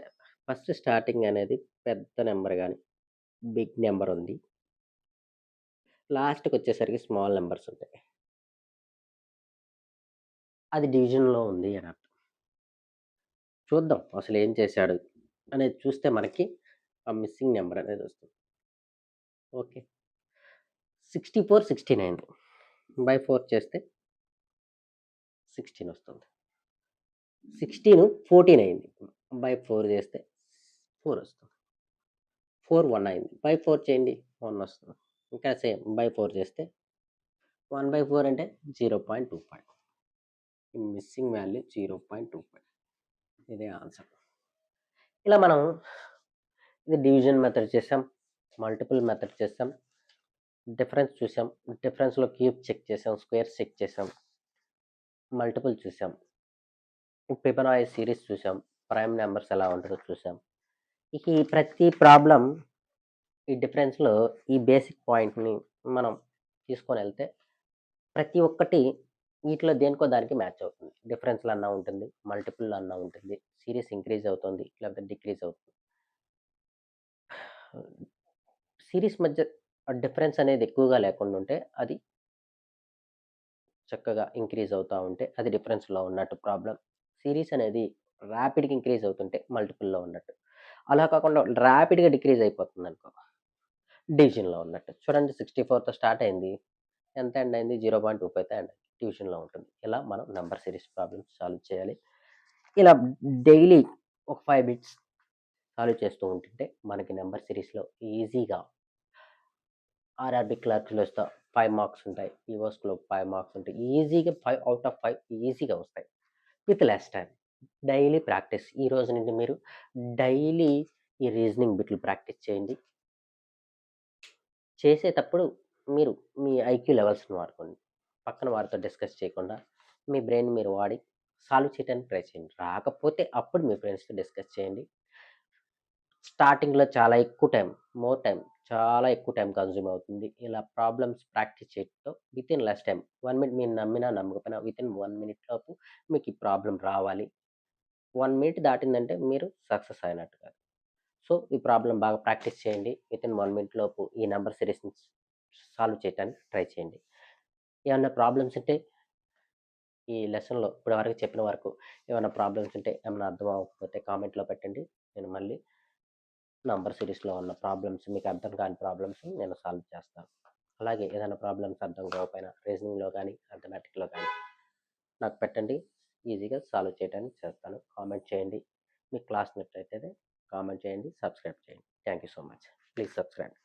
ఫస్ట్ స్టార్టింగ్ అనేది పెద్ద నంబర్ గాని, బిగ్ నంబర్ ఉంది. లాస్ట్‌కొచ్చేసరికి స్మాల్ నంబర్స్ ఉంటాయి. అది డివిజన్‌లో ఉంది అని అర్థం. చూద్దాం అసలేం చేశాడు? అనేది చూస్తే మనకి ఆ మిస్సింగ్ నంబర్ అనేది వస్తుంది. ఓకే. 64, 69 బై 4 చేస్తే 16 వస్తుంది. 16 14 అయింది. బై 4 చేస్తే 4 వస్తుంది. 4 1 అయింది. బై 4 చేయండి 1 వస్తుంది. ఇంకా సేమ్ బై 4 చేస్తే 1/4 అంటే 0.25. ఈ మిస్సింగ్ వాల్యూ 0.25. ఇదే ఆన్సర్. ఇలా మనం ఇది డివిజన్ మెథడ్ చేసాం. మల్టిపుల్ మెథడ్ చేసాం. డిఫరెన్స్ చూసాం. డిఫరెన్స్‌లో క్యూబ్ చెక్ చేసాం. స్క్వేర్స్ చెక్ చేసాం. మల్టిపుల్ చూసాం. ఫిబొనాచి సీరీస్ చూసాం. ప్రైమ్ నంబర్స్ ఎలా ఉంటదో చూసాం. ఇక ఈ ప్రతి ప్రాబ్లమ్ ఈ డిఫరెన్స్‌లో ఈ బేసిక్ పాయింట్‌ని మనం తీసుకొనెళ్తే ప్రతి ఒక్కటి వీటిలో దేనికో దానికి మ్యాచ్ అవుతుంది. డిఫరెన్స్‌లో అన్నా ఉంటుంది. మల్టిపుల్‌లో అన్నా ఉంటుంది. సీరీస్ ఇంక్రీజ్ అవుతుంది. లేకపోతే డిక్రీజ్ అవుతుంది. సీరీస్ మధ్య డిఫరెన్స్ అనేది ఎక్కువగా లేకుండుంటే అది చక్కగా ఇంక్రీజ్ అవుతా ఉంటే అది డిఫరెన్స్‌లో ఉన్నట్టు ప్రాబ్లమ్. సీరీస్ అనేది ర్యాపిడ్‌గా ఇంక్రీజ్ అవుతుంటే మల్టిపుల్‌లో ఉన్నట్టు. అలా కాకుండా ర్యాపిడ్‌గా డిక్రీజ్ అయిపోతుందనుకో డివిజన్‌లో ఉన్నట్టు. చూడండి 64తో స్టార్ట్ అయింది. ఎంత ఎండ్ అయింది? 0.25తో ఎండ్ అయింది. డివిజన్‌లో ఉంటుంది. ఇలా మనం నంబర్ సీరీస్ ప్రాబ్లమ్స్ సాల్వ్ చేయాలి. ఇలా డైలీ ఒక 5 బిట్స్ సాల్వ్ చేస్తూ ఉంటుంటే మనకి నంబర్ సీరీస్‌లో ఈజీగా ఆర్ఆర్‌బీ క్లర్క్‌లో 5 మార్క్స్ ఉంటాయి. ఈఓస్‌లో 5 మార్క్స్ ఉంటాయి. ఈజీగా 5 ఔట్ ఆఫ్ 5 ఈజీగా వస్తాయి. With less time. Daily practice. ఈ రోజు నుండి మీరు డైలీ ఈ రీజనింగ్ బిట్లు ప్రాక్టీస్ చేయండి. చేసేటప్పుడు మీరు మీ ఐక్యూ లెవెల్స్‌ని వాడుకోండి. పక్కన వారితో డిస్కస్ చేయకుండా మీ బ్రెయిన్ మీరు వాడి సాల్వ్ చేయడానికి ట్రై చేయండి. రాకపోతే అప్పుడు మీ ఫ్రెండ్స్‌తో డిస్కస్ చేయండి. స్టార్టింగ్‌లో చాలా ఎక్కువ చాలా ఎక్కువ టైం కన్జ్యూమ్ అవుతుంది. ఇలా ప్రాబ్లమ్స్ ప్రాక్టీస్ చేయడంతో వితిన్ లెస్ టైమ్ 1 మినిట్ మీరు నమ్మినా నమ్మకపోయినా వితిన్ 1 మినిట్ లోపు మీకు ఈ ప్రాబ్లమ్ రావాలి. 1 మినిట్ దాటిందంటే మీరు సక్సెస్ అయినట్టు కాదు. సో, ఈ ప్రాబ్లమ్ బాగా ప్రాక్టీస్ చేయండి. వితిన్ 1 మినిట్ లోపు ఈ నంబర్ సీరీస్‌ని సాల్వ్ చేయటానికి ట్రై చేయండి. ఏమన్నా ప్రాబ్లమ్స్ ఉంటే ఈ లెసన్‌లో ఇప్పటి వరకు చెప్పిన వరకు ఏమైనా ప్రాబ్లమ్స్ ఉంటే ఏమన్నా అర్థం అవ్వకపోతే కామెంట్‌లో పెట్టండి. నేను మళ్ళీ నంబర్ సీరీస్‌లో ఉన్న ప్రాబ్లమ్స్ మీకు అర్థం కాని ప్రాబ్లమ్స్ నేను సాల్వ్ చేస్తాను. అలాగే ఏదైనా ప్రాబ్లమ్స్ అర్థం కాకపోయినా రీజనింగ్‌లో గానీ, అర్థమెటిక్‌లో గానీ నాకు పెట్టండి. ఈజీగా సాల్వ్ చేయడానికి చేస్తాను. కామెంట్ చేయండి. మీకు క్లాస్ నచ్చినట్టయితే కామెంట్ చేయండి. సబ్స్క్రైబ్ చేయండి. Thank you so much. Please subscribe.